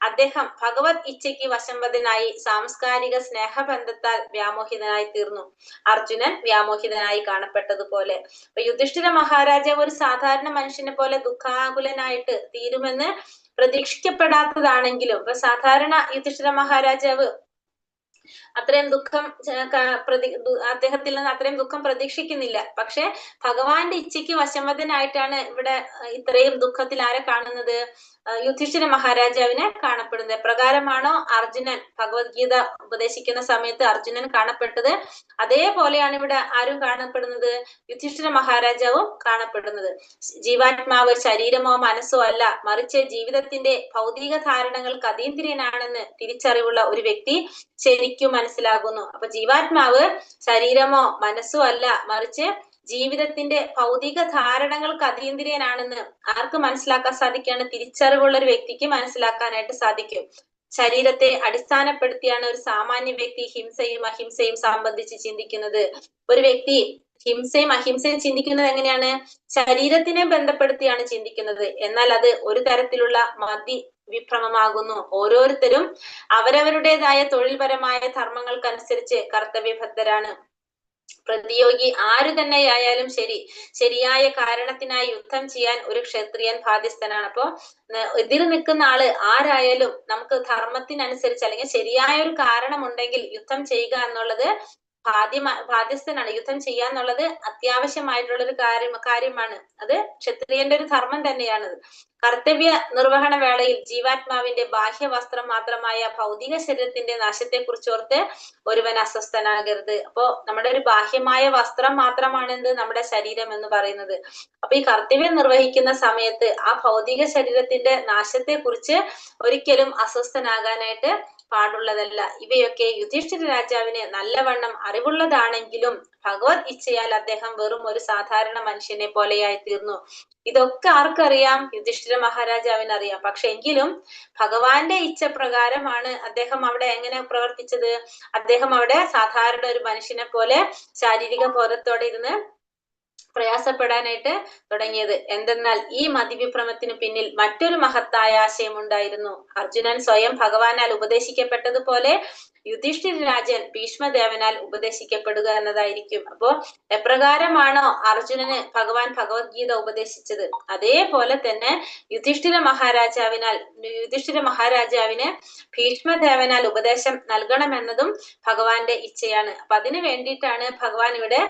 അദ്ദേഹം ഭഗവത് ഇച്ഛയ്ക്ക് വശംവദനായി സാംസ്കാരിക സ്നേഹബന്ധത്താൽ വ്യാമോഹിതനായി തീർന്നു. അർജുനൻ വ്യാമോഹിതനായി കാണപ്പെട്ടതുപോലെ. അപ്പൊ യുധിഷ്ഠിര മഹാരാജാവ് ഒരു സാധാരണ മനുഷ്യനെ പോലെ ദുഃഖാകുലനായിട്ട് തീരുമെന്ന് പ്രതീക്ഷിക്കപ്പെടാത്തതാണെങ്കിലും, ഇപ്പൊ സാധാരണ യുധിഷ്ഠിര മഹാരാജാവ് അത്രയും അദ്ദേഹത്തിൽ നിന്ന് അത്രയും ദുഃഖം പ്രതീക്ഷിക്കുന്നില്ല. പക്ഷെ ഭഗവാന്റെ ഇച്ഛയ്ക്ക് വശംവദനായിട്ടാണ് ഇവിടെ ഇത്രയും ദുഃഖത്തിൽ ആരെ കാണുന്നത്? യുധിഷ്ഠിര മഹാരാജാവിനെ കാണപ്പെടുന്നത്. എപ്രകാരമാണോ അർജുനൻ ഭഗവത്ഗീത ഉപദേശിക്കുന്ന സമയത്ത് അർജുനൻ കാണപ്പെട്ടത്, അതേപോലെയാണ് ഇവിടെ ആരും കാണപ്പെടുന്നത്? യുധിഷ്ഠിര മഹാരാജാവും കാണപ്പെടുന്നത്. ജീവാത്മാവ് ശരീരമോ മനസ്സോ അല്ല, മറിച്ച് ജീവിതത്തിന്റെ ഭൗതിക ധാരണകൾക്ക് അതീന്ദ്രിയനാണെന്ന് തിരിച്ചറിവുള്ള ഒരു വ്യക്തി ശരിക്കും മനസ്സിലാകുന്നു. അപ്പൊ ജീവാത്മാവ് ശരീരമോ മനസ്സോ അല്ല, മറിച്ച് ജീവിതത്തിന്റെ ഭൗതിക ധാരണകൾക്ക് അതീന്ദ്രിയനാണെന്ന് ആർക്ക് മനസ്സിലാക്കാൻ സാധിക്കാണ്? തിരിച്ചറിവുള്ള ഒരു വ്യക്തിക്ക് മനസ്സിലാക്കാനായിട്ട് സാധിക്കും. ശരീരത്തെ അടിസ്ഥാനപ്പെടുത്തിയാണ് ഒരു സാമാന്യ വ്യക്തി ഹിംസയും അഹിംസയും സംബന്ധിച്ച് ചിന്തിക്കുന്നത്. ഒരു വ്യക്തി ഹിംസയും അഹിംസയും ചിന്തിക്കുന്നത് എങ്ങനെയാണ്? ശരീരത്തിനെ ബന്ധപ്പെടുത്തിയാണ് ചിന്തിക്കുന്നത്. എന്നാൽ അത് ഒരു തരത്തിലുള്ള വിഭ്രമമാകുന്നു. ഓരോരുത്തരും അവരവരുടേതായ തൊഴിൽപരമായ ധർമ്മങ്ങൾക്കനുസരിച്ച് കർത്തവ്യബദ്ധരാണ്. പ്രതിയോഗി ആരു തന്നെയായാലും ശരി, ശരിയായ കാരണത്തിനായി യുദ്ധം ചെയ്യാൻ ഒരു ക്ഷത്രിയൻ ബാധ്യസ്ഥനാണ്. അപ്പോ എതിർ നിൽക്കുന്ന ആള് ആരായാലും നമുക്ക് ധർമ്മത്തിനനുസരിച്ച് അല്ലെങ്കിൽ ശരിയായ ഒരു കാരണം ഉണ്ടെങ്കിൽ യുദ്ധം ചെയ്യുക എന്നുള്ളത് ബാധ്യസ്ഥനാണ്. യുദ്ധം ചെയ്യാന്നുള്ളത് അത്യാവശ്യമായിട്ടുള്ള ഒരു കാര്യമാണ്. അത് ക്ഷത്രിയന്റെ ഒരു ധർമ്മം തന്നെയാണ്. കർത്തവ്യ നിർവഹണ വേളയിൽ ജീവാത്മാവിന്റെ ബാഹ്യവസ്ത്രം മാത്രമായ ഭൗതിക ശരീരത്തിന്റെ നാശത്തെ കുറിച്ചോർത്ത് ഒരുവൻ അസ്വസ്ഥനാകരുത്. അപ്പോ നമ്മുടെ ഒരു ബാഹ്യമായ വസ്ത്രം മാത്രമാണ് എന്ത്? നമ്മുടെ ശരീരം എന്ന് പറയുന്നത്. അപ്പൊ ഈ കർത്തവ്യം നിർവഹിക്കുന്ന സമയത്ത് ആ ഭൗതിക ശരീരത്തിന്റെ നാശത്തെ കുറിച്ച് ഒരിക്കലും അസ്വസ്ഥനാകാനായിട്ട് പാടുള്ളതല്ല. ഇവയൊക്കെ യുധിഷ്ഠിര രാജാവിന് നല്ലവണ്ണം അറിവുള്ളതാണെങ്കിലും ഭഗവത് ഇച്ഛയാൽ അദ്ദേഹം വെറും ഒരു സാധാരണ മനുഷ്യനെ പോലെയായി തീർന്നു. ഇതൊക്കെ ആർക്കറിയാം? യുധിഷ്ഠിര മഹാരാജാവിന് അറിയാം. പക്ഷെ എങ്കിലും ഭഗവാന്റെ ഇച്ഛ പ്രകാരമാണ് അദ്ദേഹം അവിടെ എങ്ങനെ പ്രവർത്തിച്ചത്? അദ്ദേഹം അവിടെ സാധാരണ ഒരു മനുഷ്യനെ പോലെ ശാരീരിക ബോധത്തോടെ ഇരുന്ന് പ്രയാസപ്പെടാനായിട്ട് തുടങ്ങിയത്. എന്തെന്നാൽ ഈ മതിവിഭ്രമത്തിന് പിന്നിൽ മറ്റൊരു മഹത്തായ ആശയമുണ്ടായിരുന്നു. അർജുനൻ സ്വയം ഭഗവാനാൽ ഉപദേശിക്കപ്പെട്ടതുപോലെ യുധിഷ്ഠിര രാജൻ ഭീഷ്മദേവനാൽ ഉപദേശിക്കപ്പെടുക എന്നതായിരിക്കും. അപ്പോ എപ്രകാരമാണോ അർജുനന് ഭഗവാൻ ഭഗവത്ഗീത ഉപദേശിച്ചത്, അതേപോലെ തന്നെ യുധിഷ്ഠിര മഹാരാജാവിന് ഭീഷ്മദേവനാൽ ഉപദേശം നൽകണമെന്നതും ഭഗവാന്റെ ഇച്ഛയാണ്. അപ്പൊ അതിനു വേണ്ടിയിട്ടാണ് ഭഗവാൻ ഇവിടെ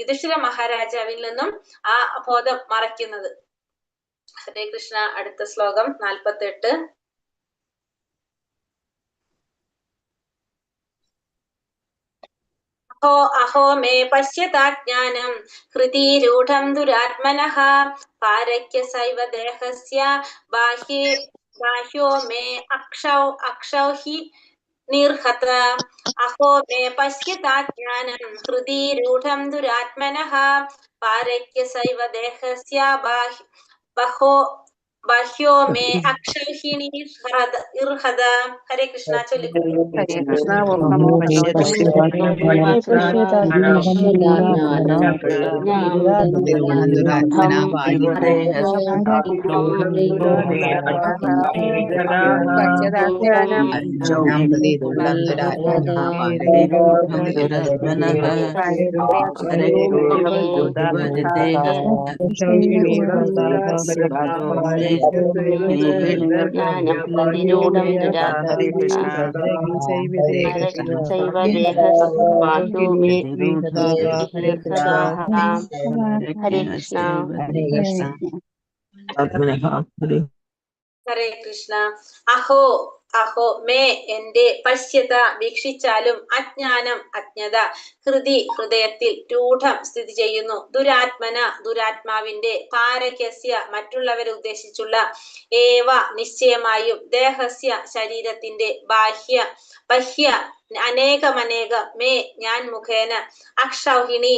യുധിഷ്ഠിര മഹാരാജാവിൽ നിന്നും ആ ബോധം മറയ്ക്കുന്നത്. ഹരേ കൃഷ്ണ. അടുത്ത ശ്ലോകം 48. അഹോ മേ പശ്യതാജ്ഞാനം ഹൃദീരൂഢം ദുരാത്മനഃ പാരക്യ സൈവ ദേഹസ്യ ബാഹ്യോ മേ അക്ഷൗ ഹി നിർഹത. അഹോ മേ പശ്യതാജ്ഞാനം ഹൃദീരൂഢം ദുരാത്മനഃ പാരക്യ സൈവ ദേഹസ്യ ബാഹ്യോ മേ അക്ഷൗഹിണി ഇർഹത. ഹരേ കൃഷ്ണ. ചൊല്ലിക്കൊള്ളു. ഹരേ കൃഷ്ണ. നമോ പൂർണ്ണമായി പശ്യത പ്രതിരൂഢം ഹരേ കൃഷ്ണ. ഹരേ കൃഷ്ണ. ഹരേ കൃഷ്ണ. അഹോ അഹോ മേ എന്റെ പശ്യത വീക്ഷിച്ചാലും അജ്ഞാനം അജ്ഞത ഹൃദയത്തിൽ രൂഢം സ്ഥിതി ചെയ്യുന്നു ദുരാത്മാവിന്റെ പാരക്യസ്യ മറ്റുള്ളവരെ ഉദ്ദേശിച്ചുള്ള ഏവ നിശ്ചയമായും ദേഹസ്യ ശരീരത്തിന്റെ ബഹ്യ അനേകം മേ ഞാൻ മുഖേന അക്ഷൗഹിണി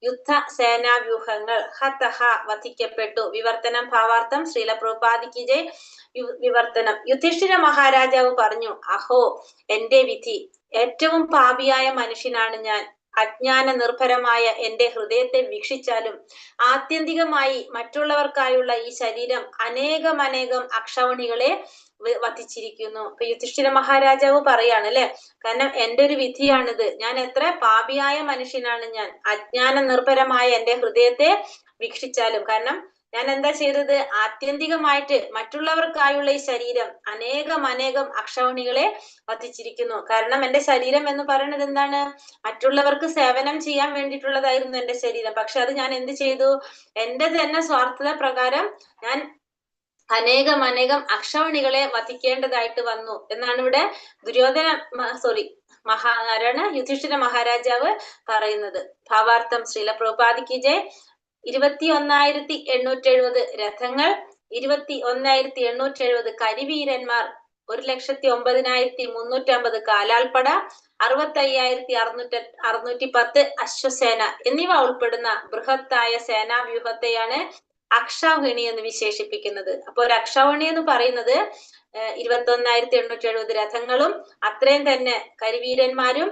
യുദ്ധ സേനാവ്യൂഹങ്ങൾ ഹതഹ വധിക്കപ്പെട്ടു. വിവർത്തനം ഭാവാർത്ഥം ശ്രീല പ്രഭുപാദിക്ക് ജയ്. വിവർത്തനം. യുധിഷ്ഠിര മഹാരാജാവ് പറഞ്ഞു, അഹോ എന്റെ വിധി, ഏറ്റവും പാപിയായ മനുഷ്യനാണ് ഞാൻ. അജ്ഞാന നിർഭരമായ എന്റെ ഹൃദയത്തെ വീക്ഷിച്ചാലും ആത്യന്തികമായി മറ്റുള്ളവർക്കായുള്ള ഈ ശരീരം അനേകം അക്ഷൗണികളെ വധിച്ചിരിക്കുന്നു. അപ്പൊ യുധിഷ്ഠിര മഹാരാജാവ് പറയാണ് അല്ലെ, കാരണം എന്റെ ഒരു വിധിയാണിത്. ഞാൻ എത്ര പാപിയായ മനുഷ്യനാണ് ഞാൻ. അജ്ഞാന നിർഭരമായ എന്റെ ഹൃദയത്തെ വീക്ഷിച്ചാലും, കാരണം ഞാൻ എന്താ ചെയ്തത്, ആത്യന്തികമായിട്ട് മറ്റുള്ളവർക്കായുള്ള ഈ ശരീരം അനേകം അക്ഷൗണികളെ വധിച്ചിരിക്കുന്നു. കാരണം എന്റെ ശരീരം എന്ന് പറയുന്നത് എന്താണ്, മറ്റുള്ളവർക്ക് സേവനം ചെയ്യാൻ വേണ്ടിയിട്ടുള്ളതായിരുന്നു എന്റെ ശരീരം. പക്ഷെ അത് ഞാൻ എന്ത് ചെയ്തു, എന്റെ തന്നെ സ്വാർത്ഥത പ്രകാരം ഞാൻ അനേകം അക്ഷൗണികളെ വധിക്കേണ്ടതായിട്ട് വന്നു എന്നാണ് ഇവിടെ യുധിഷ്ഠിര മഹാരാജാവ് പറയുന്നത്. ഭാവാർത്ഥം ശ്രീല പ്രഭുപാദിക്ക് ജയ്. 21,870 രഥങ്ങൾ, 21,870 കരിവീരന്മാർ, 1,09,350 കാലാൾപ്പട, 65,610 അശ്വസേന എന്നിവ ഉൾപ്പെടുന്ന ബൃഹത്തായ സേനാവ്യൂഹത്തെയാണ് അക്ഷൗഹിണി എന്ന് വിശേഷിപ്പിക്കുന്നത്. അപ്പൊ ഒരു അക്ഷൗഹിണി എന്ന് പറയുന്നത് 21,870 രഥങ്ങളും അത്രയും തന്നെ കരിവീരന്മാരും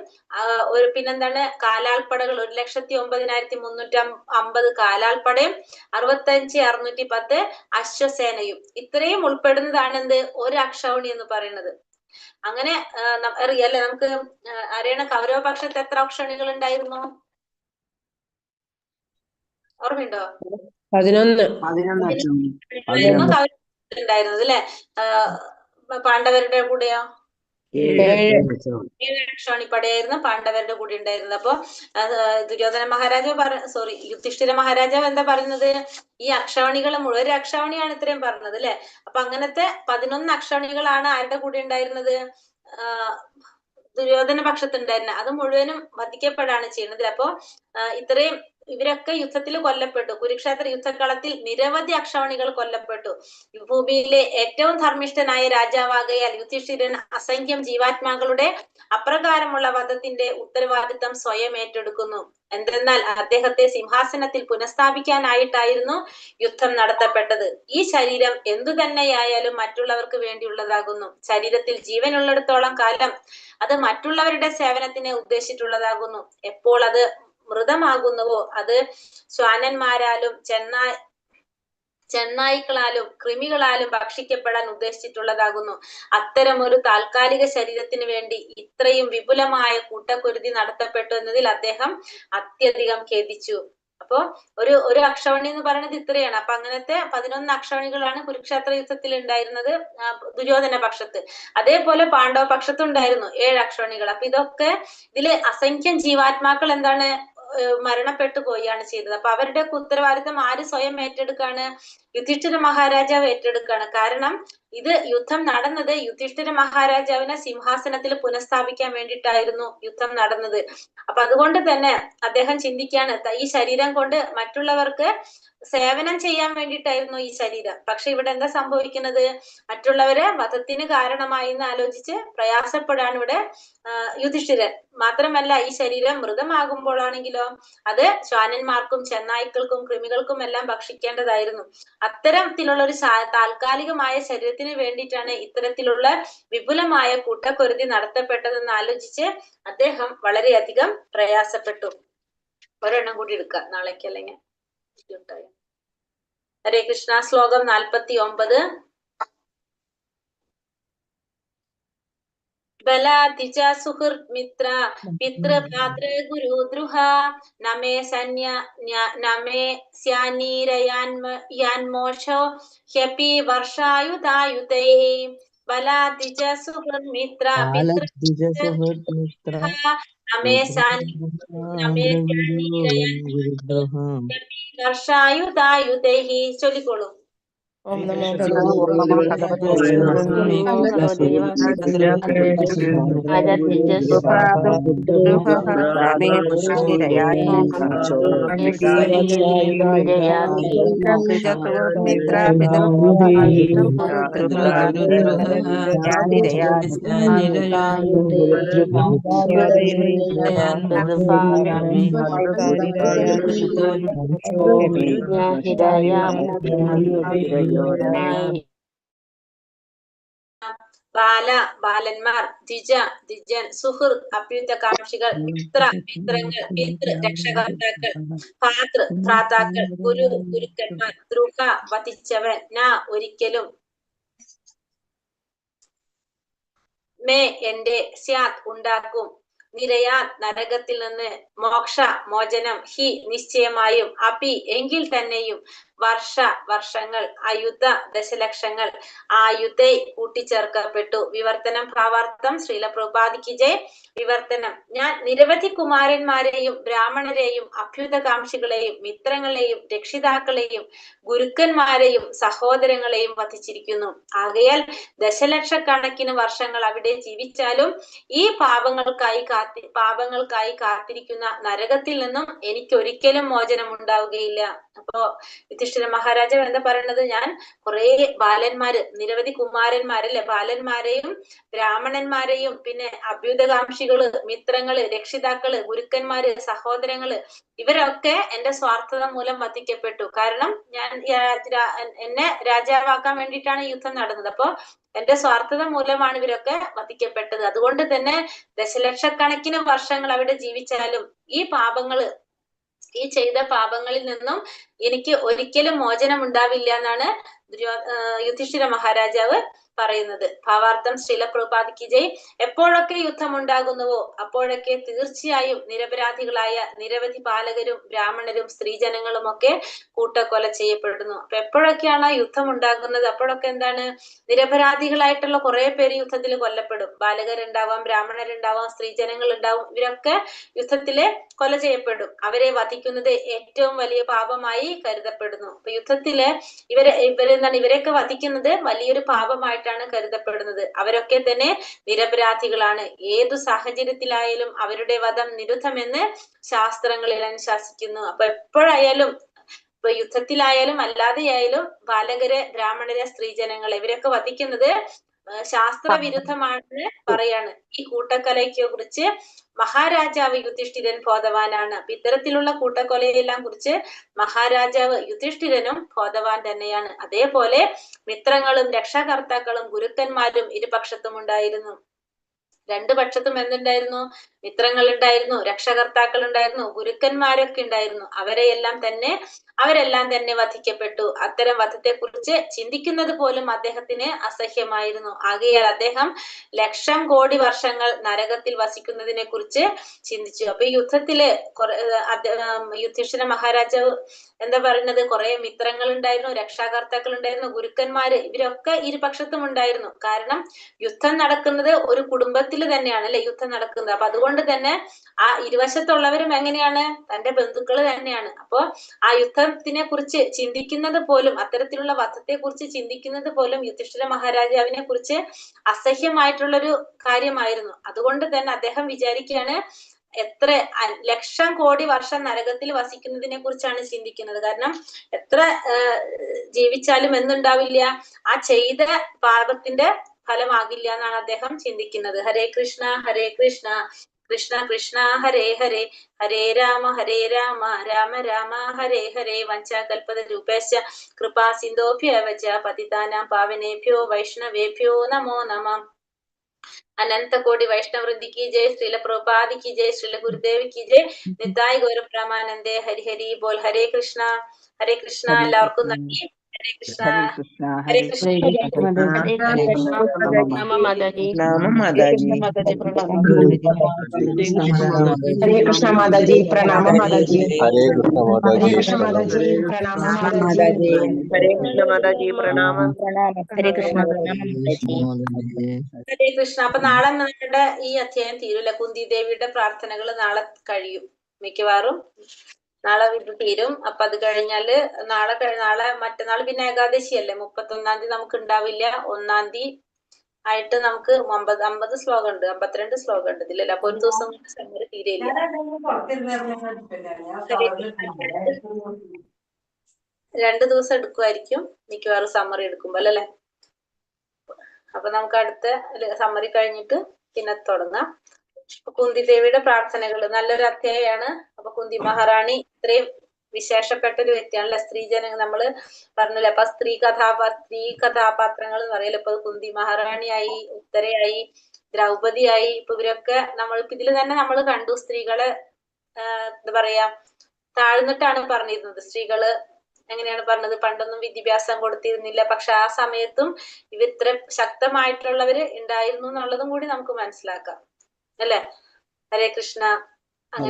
പിന്നെന്താണ് കാലാൾപ്പടകൾ 1,09,350 കാലാൾപ്പടയും 65,610 അശ്വസേനയും ഇത്രയും ഉൾപ്പെടുന്നതാണ് എന്ത്, ഒരു അക്ഷൗഹിണി എന്ന് പറയുന്നത്. അങ്ങനെ അറിയാലേ നമുക്ക് അറിയണ കൗരവ പക്ഷത്ത് എത്ര അക്ഷൗഹിണികൾ ഉണ്ടായിരുന്നു, ഓർമ്മയുണ്ടോ? 11 ഉണ്ടായിരുന്നത് അല്ലെ. പാണ്ഡവരുടെ കൂടെയോ 7 അക്ഷൗണിപ്പടയായിരുന്നു പാണ്ഡവരുടെ കൂടെ ഉണ്ടായിരുന്നത്. അപ്പൊ യുധിഷ്ഠിര മഹാരാജാവ് എന്താ പറയുന്നത്, ഈ അക്ഷൗണികൾ മുഴുവൻ, ഒരു അക്ഷൗണിയാണ് ഇത്രയും പറഞ്ഞത് അല്ലെ. അപ്പൊ അങ്ങനത്തെ 11 അക്ഷൗണികളാണ് ആരുടെ കൂടെ ഉണ്ടായിരുന്നത്, ദുര്യോധന പക്ഷത്തുണ്ടായിരുന്ന. അത് മുഴുവനും വധിക്കപ്പെടാണ് ചെയ്യുന്നത്. അപ്പൊ ഇത്രയും ഇവരൊക്കെ യുദ്ധത്തിൽ കൊല്ലപ്പെട്ടു. കുരുക്ഷേത്ര യുദ്ധക്കളത്തിൽ നിരവധി അക്ഷൗണികൾ കൊല്ലപ്പെട്ടു. ഭൂമിയിലെ ഏറ്റവും ധർമ്മിഷ്ഠനായ രാജാവാകയാൽ യുധിഷ്ഠിരൻ അസംഖ്യം ജീവാത്മാക്കളുടെ അപ്രകാരമുള്ള വധത്തിന്റെ ഉത്തരവാദിത്തം സ്വയം ഏറ്റെടുക്കുന്നു. എന്തെന്നാൽ അദ്ദേഹത്തെ സിംഹാസനത്തിൽ പുനഃസ്ഥാപിക്കാനായിട്ടായിരുന്നു യുദ്ധം നടത്തപ്പെട്ടത്. ഈ ശരീരം എന്തു തന്നെയായാലും മറ്റുള്ളവർക്ക് വേണ്ടിയുള്ളതാകുന്നു. ശരീരത്തിൽ ജീവനുള്ളിടത്തോളം കാലം അത് മറ്റുള്ളവരുടെ സേവനത്തിനെ ഉദ്ദേശിച്ചിട്ടുള്ളതാകുന്നു. എപ്പോൾ അത് മൃതമാകുന്നുവോ അത് ശ്വാനന്മാരാലും ചെന്നായ്ക്കളാലും കൃമികളാലും ഭക്ഷിക്കപ്പെടാൻ ഉദ്ദേശിച്ചിട്ടുള്ളതാകുന്നു. അത്തരമൊരു താൽക്കാലിക ശരീരത്തിന് വേണ്ടി ഇത്രയും വിപുലമായ കൂട്ടക്കുരുതി നടത്തപ്പെട്ടു എന്നതിൽ അദ്ദേഹം അത്യധികം ഖേദിച്ചു. അപ്പോ ഒരു അക്ഷൗണി എന്ന് പറയുന്നത് ഇത്രയാണ്. അപ്പൊ അങ്ങനത്തെ 11 അക്ഷൗണികളാണ് കുരുക്ഷേത്ര യുദ്ധത്തിൽ ഉണ്ടായിരുന്നത് ദുര്യോധന പക്ഷത്ത്. അതേപോലെ പാണ്ഡവ പക്ഷത്തും ഉണ്ടായിരുന്നു 7 അക്ഷൗണികൾ. അപ്പൊ ഇതൊക്കെ ഇതില് അസംഖ്യം ജീവാത്മാക്കൾ എന്താണ് മരണപ്പെട്ടു പോവുകയാണ് ചെയ്തത്. അപ്പൊ അവരുടെ ഉത്തരവാദിത്തം ആര് സ്വയം ഏറ്റെടുക്കാണ്, യുധിഷ്ഠിര മഹാരാജാവ് ഏറ്റെടുക്കുകയാണ്. കാരണം ഇത് യുദ്ധം നടന്നത് യുധിഷ്ഠിര മഹാരാജാവിനെ സിംഹാസനത്തിൽ പുനഃസ്ഥാപിക്കാൻ വേണ്ടിയിട്ടായിരുന്നു യുദ്ധം നടന്നത്. അപ്പൊ അതുകൊണ്ട് തന്നെ അദ്ദേഹം ചിന്തിക്കുകയാണ്, ഈ ശരീരം കൊണ്ട് മറ്റുള്ളവർക്ക് സേവനം ചെയ്യാൻ വേണ്ടിയിട്ടായിരുന്നു ഈ ശരീരം. പക്ഷെ ഇവിടെ എന്താ സംഭവിക്കുന്നത്? മറ്റുള്ളവരെ വധത്തിന് കാരണമായി എന്ന് ആലോചിച്ച് പ്രയാസപ്പെടാണ് ഇവിടെ യുധിഷ്ഠിരൻ. മാത്രമല്ല ഈ ശരീരം മൃതമാകുമ്പോഴാണെങ്കിലോ അത് ശ്വാനന്മാർക്കും ചെന്നായ്ക്കൾക്കും കൃമികൾക്കും എല്ലാം ഭക്ഷിക്കേണ്ടതായിരുന്നു. അത്തരത്തിലുള്ള ഒരു താൽക്കാലികമായ ശരീരത്തിന് വേണ്ടിയിട്ടാണ് ഇത്തരത്തിലുള്ള വിപുലമായ കൂട്ടക്കൊരുതി നടത്തപ്പെട്ടതെന്ന് ആലോചിച്ച് അദ്ദേഹം വളരെയധികം പ്രയാസപ്പെട്ടു. ഒരെണ്ണം കൂടി എടുക്കാം നാളേക്ക്, അല്ലെങ്കിൽ ഹരേ കൃഷ്ണ. ശ്ലോകം 49. ബലാതിജ സുഹൃത് മിത്ര പിതൃഭാതൃ ഗുരുദ്രുഹ നമേ നമേ സ്യാനീരയാൻമോഷോ ഹ്യപി വർഷായുധായുധൈ. ബലാതിജ സുഹൃത് മിത്ര പിതൃ നമേ വർഷായുധായുധൈ. ചൊല്ലിക്കോളൂ. ഓം നമോ ഭഗവതേ ബാലന്മാർ, ദ്വിജൻ, സുഹൃത് അഭ്യുതകാംക്ഷികൾ, മിത്രങ്ങൾ, പിതൃ രക്ഷകർത്താക്കൾ, ഭ്രാതാക്കൾ, ഗുരുക്കന്മാർ, ദ്രുഹ വധിച്ചവൻ, ഒരിക്കലും, മേ എന്റെ, സ്യാത് ഉണ്ടാക്കും, നിരയാൻ നരകത്തിൽ നിന്ന്, മോചനം, ഹി നിശ്ചയമായും, അപി എങ്കിൽ തന്നെയും, വർഷങ്ങൾ, അയുധ ദശലക്ഷങ്ങൾ, ആയുധൈ കൂട്ടിച്ചേർക്കപ്പെട്ടു. വിവർത്തനം ഭാവാർത്ഥം. ശ്രീല പ്രഭുപാദിക്ക് ജയ്. വിവർത്തനം: ഞാൻ നിരവധി കുമാരന്മാരെയും ബ്രാഹ്മണരെയും അഭ്യുതകാംക്ഷികളെയും മിത്രങ്ങളെയും രക്ഷിതാക്കളെയും ഗുരുക്കന്മാരെയും സഹോദരങ്ങളെയും വധിച്ചിരിക്കുന്നു. ആകയാൽ ദശലക്ഷക്കണക്കിന് വർഷങ്ങൾ അവിടെ ജീവിച്ചാലും ഈ പാപങ്ങൾക്കായി കാത്തിരിക്കുന്ന നരകത്തിൽ നിന്നും എനിക്കൊരിക്കലും മോചനം ഉണ്ടാവുകയില്ല. അപ്പോ യുധിഷ്ഠിര മഹാരാജാവ് എന്താ പറയുന്നത്? ഞാൻ കുറെ ബാലന്മാര്, നിരവധി കുമാരന്മാരല്ലേ, ബാലന്മാരെയും ബ്രാഹ്മണന്മാരെയും പിന്നെ അഭ്യുതകാംക്ഷികള്, മിത്രങ്ങള്, രക്ഷിതാക്കള്, ഗുരുക്കന്മാര്, സഹോദരങ്ങള്, ഇവരൊക്കെ എന്റെ സ്വാർത്ഥത മൂലം വധിക്കപ്പെട്ടു. കാരണം എന്നെ രാജാവാക്കാൻ വേണ്ടിയിട്ടാണ് യുദ്ധം നടന്നത്. അപ്പോ എന്റെ സ്വാർത്ഥത മൂലമാണ് ഇവരൊക്കെ വധിക്കപ്പെട്ടത്. അതുകൊണ്ട് തന്നെ ദശലക്ഷക്കണക്കിന് വർഷങ്ങൾ അവിടെ ജീവിച്ചാലും ഈ ചെയ്ത പാപങ്ങളിൽ നിന്നും എനിക്ക് ഒരിക്കലും മോചനം ഉണ്ടാവില്ല എന്നാണ് യുധിഷ്ഠിര മഹാരാജാവ് പറയുന്നത്. ഭാവാർത്ഥം. ശ്രീല പ്രഭുപാദിക്ക് ജയ്. എപ്പോഴൊക്കെ യുദ്ധം ഉണ്ടാകുന്നുവോ അപ്പോഴൊക്കെ തീർച്ചയായും നിരപരാധികളായ നിരവധി പാലകരും ബ്രാഹ്മണരും സ്ത്രീജനങ്ങളും ഒക്കെ കൂട്ടക്കൊല ചെയ്യപ്പെടുന്നു. അപ്പൊ എപ്പോഴൊക്കെയാണ് യുദ്ധം ഉണ്ടാകുന്നത് അപ്പോഴൊക്കെ എന്താണ്? നിരപരാധികളായിട്ടുള്ള കുറെ പേര് യുദ്ധത്തിൽ കൊല്ലപ്പെടും. ബാലകരുണ്ടാവാം, ബ്രാഹ്മണരുണ്ടാവാം, സ്ത്രീജനങ്ങൾ ഉണ്ടാവും. ഇവരൊക്കെ യുദ്ധത്തില് കൊല ചെയ്യപ്പെടും. അവരെ വധിക്കുന്നത് ഏറ്റവും വലിയ പാപമായി കരുതപ്പെടുന്നു. അപ്പൊ യുദ്ധത്തില് ഇവരെയൊക്കെ വധിക്കുന്നത് വലിയൊരു പാപമായിട്ടാണ് കരുതപ്പെടുന്നത്. അവരൊക്കെ തന്നെ നിരപരാധികളാണ്. ഏതു സാഹചര്യത്തിലായാലും അവരുടെ വധം നിരുദ്ധമെന്ന് ശാസ്ത്രങ്ങളിൽ അനുശാസിക്കുന്നു. അപ്പൊ എപ്പോഴായാലും, ഇപ്പൊ യുദ്ധത്തിലായാലും അല്ലാതെയായാലും ബാലകരെ, ബ്രാഹ്മണരെ, സ്ത്രീജനങ്ങളെ ഇവരൊക്കെ വധിക്കുന്നത് ശാസ്ത്രവിരുദ്ധമാണെന്ന് പറയാണ്. ഈ കൂട്ടക്കൊലയെ കുറിച്ച് മഹാരാജാവ് യുധിഷ്ഠിരൻ ബോധവാനാണ്. അപ്പൊ ഇത്തരത്തിലുള്ള കൂട്ടക്കൊലയെല്ലാം കുറിച്ച് മഹാരാജാവ് യുധിഷ്ഠിരനും ബോധവാൻ തന്നെയാണ്. അതേപോലെ മിത്രങ്ങളും രക്ഷാകർത്താക്കളും ഗുരുക്കന്മാരും ഇരുപക്ഷത്തും ഉണ്ടായിരുന്നു. രണ്ടു പക്ഷത്തും എന്തുണ്ടായിരുന്നു? മിത്രങ്ങൾ ഉണ്ടായിരുന്നു, രക്ഷകർത്താക്കൾ ഉണ്ടായിരുന്നു, ഗുരുക്കന്മാരൊക്കെ ഉണ്ടായിരുന്നു. അവരെല്ലാം തന്നെ വധിക്കപ്പെട്ടു. അത്തരം വധത്തെ കുറിച്ച് ചിന്തിക്കുന്നത് പോലും അദ്ദേഹത്തിന് അസഹ്യമായിരുന്നു. ആകയാൽ അദ്ദേഹം 1,00,000 കോടി വർഷങ്ങൾ നരകത്തിൽ വസിക്കുന്നതിനെ കുറിച്ച് ചിന്തിച്ചു. അപ്പൊ ഈ യുദ്ധത്തില് യുധിഷ്ഠിര മഹാരാജാവ് എന്താ പറയുന്നത്? കുറെ മിത്രങ്ങൾ ഉണ്ടായിരുന്നു, രക്ഷാകർത്താക്കൾ ഉണ്ടായിരുന്നു, ഗുരുക്കന്മാര്, ഇവരൊക്കെ ഇരുപക്ഷത്തും ഉണ്ടായിരുന്നു. കാരണം യുദ്ധം നടക്കുന്നത് ഒരു കുടുംബത്തിൽ ഗ്രാമത്തിൽ തന്നെയാണ് അല്ലെ യുദ്ധം നടക്കുന്നത്. അപ്പൊ അതുകൊണ്ട് തന്നെ ആ ഇരുവശത്തുള്ളവരും എങ്ങനെയാണ്? തന്റെ ബന്ധുക്കൾ തന്നെയാണ്. അപ്പോ ആ യുദ്ധത്തിനെ കുറിച്ച് ചിന്തിക്കുന്നത് പോലും, അത്തരത്തിലുള്ള വധത്തെ കുറിച്ച് ചിന്തിക്കുന്നത് പോലും യുധിഷ്ഠിര മഹാരാജാവിനെ കുറിച്ച് അസഹ്യമായിട്ടുള്ളൊരു കാര്യമായിരുന്നു. അതുകൊണ്ട് തന്നെ അദ്ദേഹം വിചാരിക്കുകയാണ്, എത്ര ലക്ഷം കോടി വർഷം നരകത്തിൽ വസിക്കുന്നതിനെ കുറിച്ചാണ് ചിന്തിക്കുന്നത്. കാരണം എത്ര ജീവിച്ചാലും എന്തുണ്ടാവില്ല? ആ ചെയ്ത പാപത്തിന്റെ ഫലമാകില്ല എന്നാണ് അദ്ദേഹം ചിന്തിക്കുന്നത്. ഹരേ കൃഷ്ണ ഹരേ കൃഷ്ണ കൃഷ്ണ കൃഷ്ണ ഹരേ ഹരേ ഹരേ രാമ രാമ രാമ ഹരേ ഹരേ വഞ്ചാകൽപതരൂപേശ്ച കൃപാ സിന്ധോഭ്യവ ച പതിതാനാം പാവനേഭ്യോ വൈഷ്ണവേഭ്യോ നമോ നമഃ. अनंत कोटि वैष्णव वृद्धि की जय, श्रील प्रभुपाद की जय, श्रील गुरुदेव की जय, निताय गौर ब्रह्मानंदे हरि हरि बोल. हरे कृष्णा എല്ലാവർക്കും നന്ദി. ഹരേ കൃഷ്ണ ഹരേ കൃഷ്ണ. राम माता जी नाम माताजी हरे कृष्णा माता जी प्रणाम माता जी हरे कृष्ण माता हरे जी कृष्ण माता जी प्रणाम माता जी हरे कृष्ण माता जी प्रणाम हरे कृष्ण प्रणाम ഹരേ കൃഷ്ണ. അപ്പൊ നാളെ നമ്മുടെ ഈ അധ്യായം തീരൂല. കുന്തി ദേവിയുടെ പ്രാർത്ഥനകൾ നാളെ കഴിയും മിക്കവാറും. നാളെ ഇത് തീരും. അപ്പൊ അത് കഴിഞ്ഞാല് നാളെ മറ്റന്നാൾ പിന്നെ ഏകാദശി അല്ലേ, 31-ാം തീയതി നമുക്ക് ഉണ്ടാവില്ല. 1-ാം തീയതി ആയിട്ട് നമുക്ക് 50 ശ്ലോകം ഉണ്ട്, 52 ശ്ലോകം ഉണ്ട് ഇതിലല്ല. അപ്പൊ ഒരു ദിവസം കൊണ്ട് സമ്മറി തീരെയില്ല. 2 ദിവസം എടുക്കുമായിരിക്കും മിക്കവാറും സമ്മറി എടുക്കുമ്പോൾ അല്ലേ. അപ്പൊ നമുക്ക് അടുത്ത സമ്മറി കഴിഞ്ഞിട്ട് പിന്നെ തുടങ്ങാം. കുന്തി ദേവിയുടെ പ്രാർത്ഥനകൾ നല്ലൊരു അധ്യായമാണ്. അപ്പൊ കുന്തി മഹാറാണി ഇത്രയും വിശേഷപ്പെട്ട ഒരു വ്യക്തിയാണല്ലോ. നമ്മള് പറഞ്ഞല്ലോ. അപ്പൊ സ്ത്രീ കഥാപാത്രങ്ങൾ എന്ന് പറയല്ലോ. ഇപ്പൊ കുന്തി മഹാറാണിയായി, ഉത്തരയായി, ദ്രൗപദിയായി. ഇപ്പൊ ഇവരൊക്കെ നമ്മൾക്ക് ഇതിൽ തന്നെ നമ്മൾ കണ്ടു. സ്ത്രീകളെ എന്താ പറയാ താഴ്ന്നിട്ടാണ് പറഞ്ഞിരുന്നത്. സ്ത്രീകള് എങ്ങനെയാണ് പറഞ്ഞത്? പണ്ടൊന്നും വിദ്യാഭ്യാസം കൊടുത്തിരുന്നില്ല, പക്ഷെ ആ സമയത്തും ഇവർ ഇത്ര ശക്തമായിട്ടുള്ളവര് ഉണ്ടായിരുന്നു എന്നുള്ളതും കൂടി നമുക്ക് മനസ്സിലാക്കാം അല്ലെ. ഹരേ കൃഷ്ണ.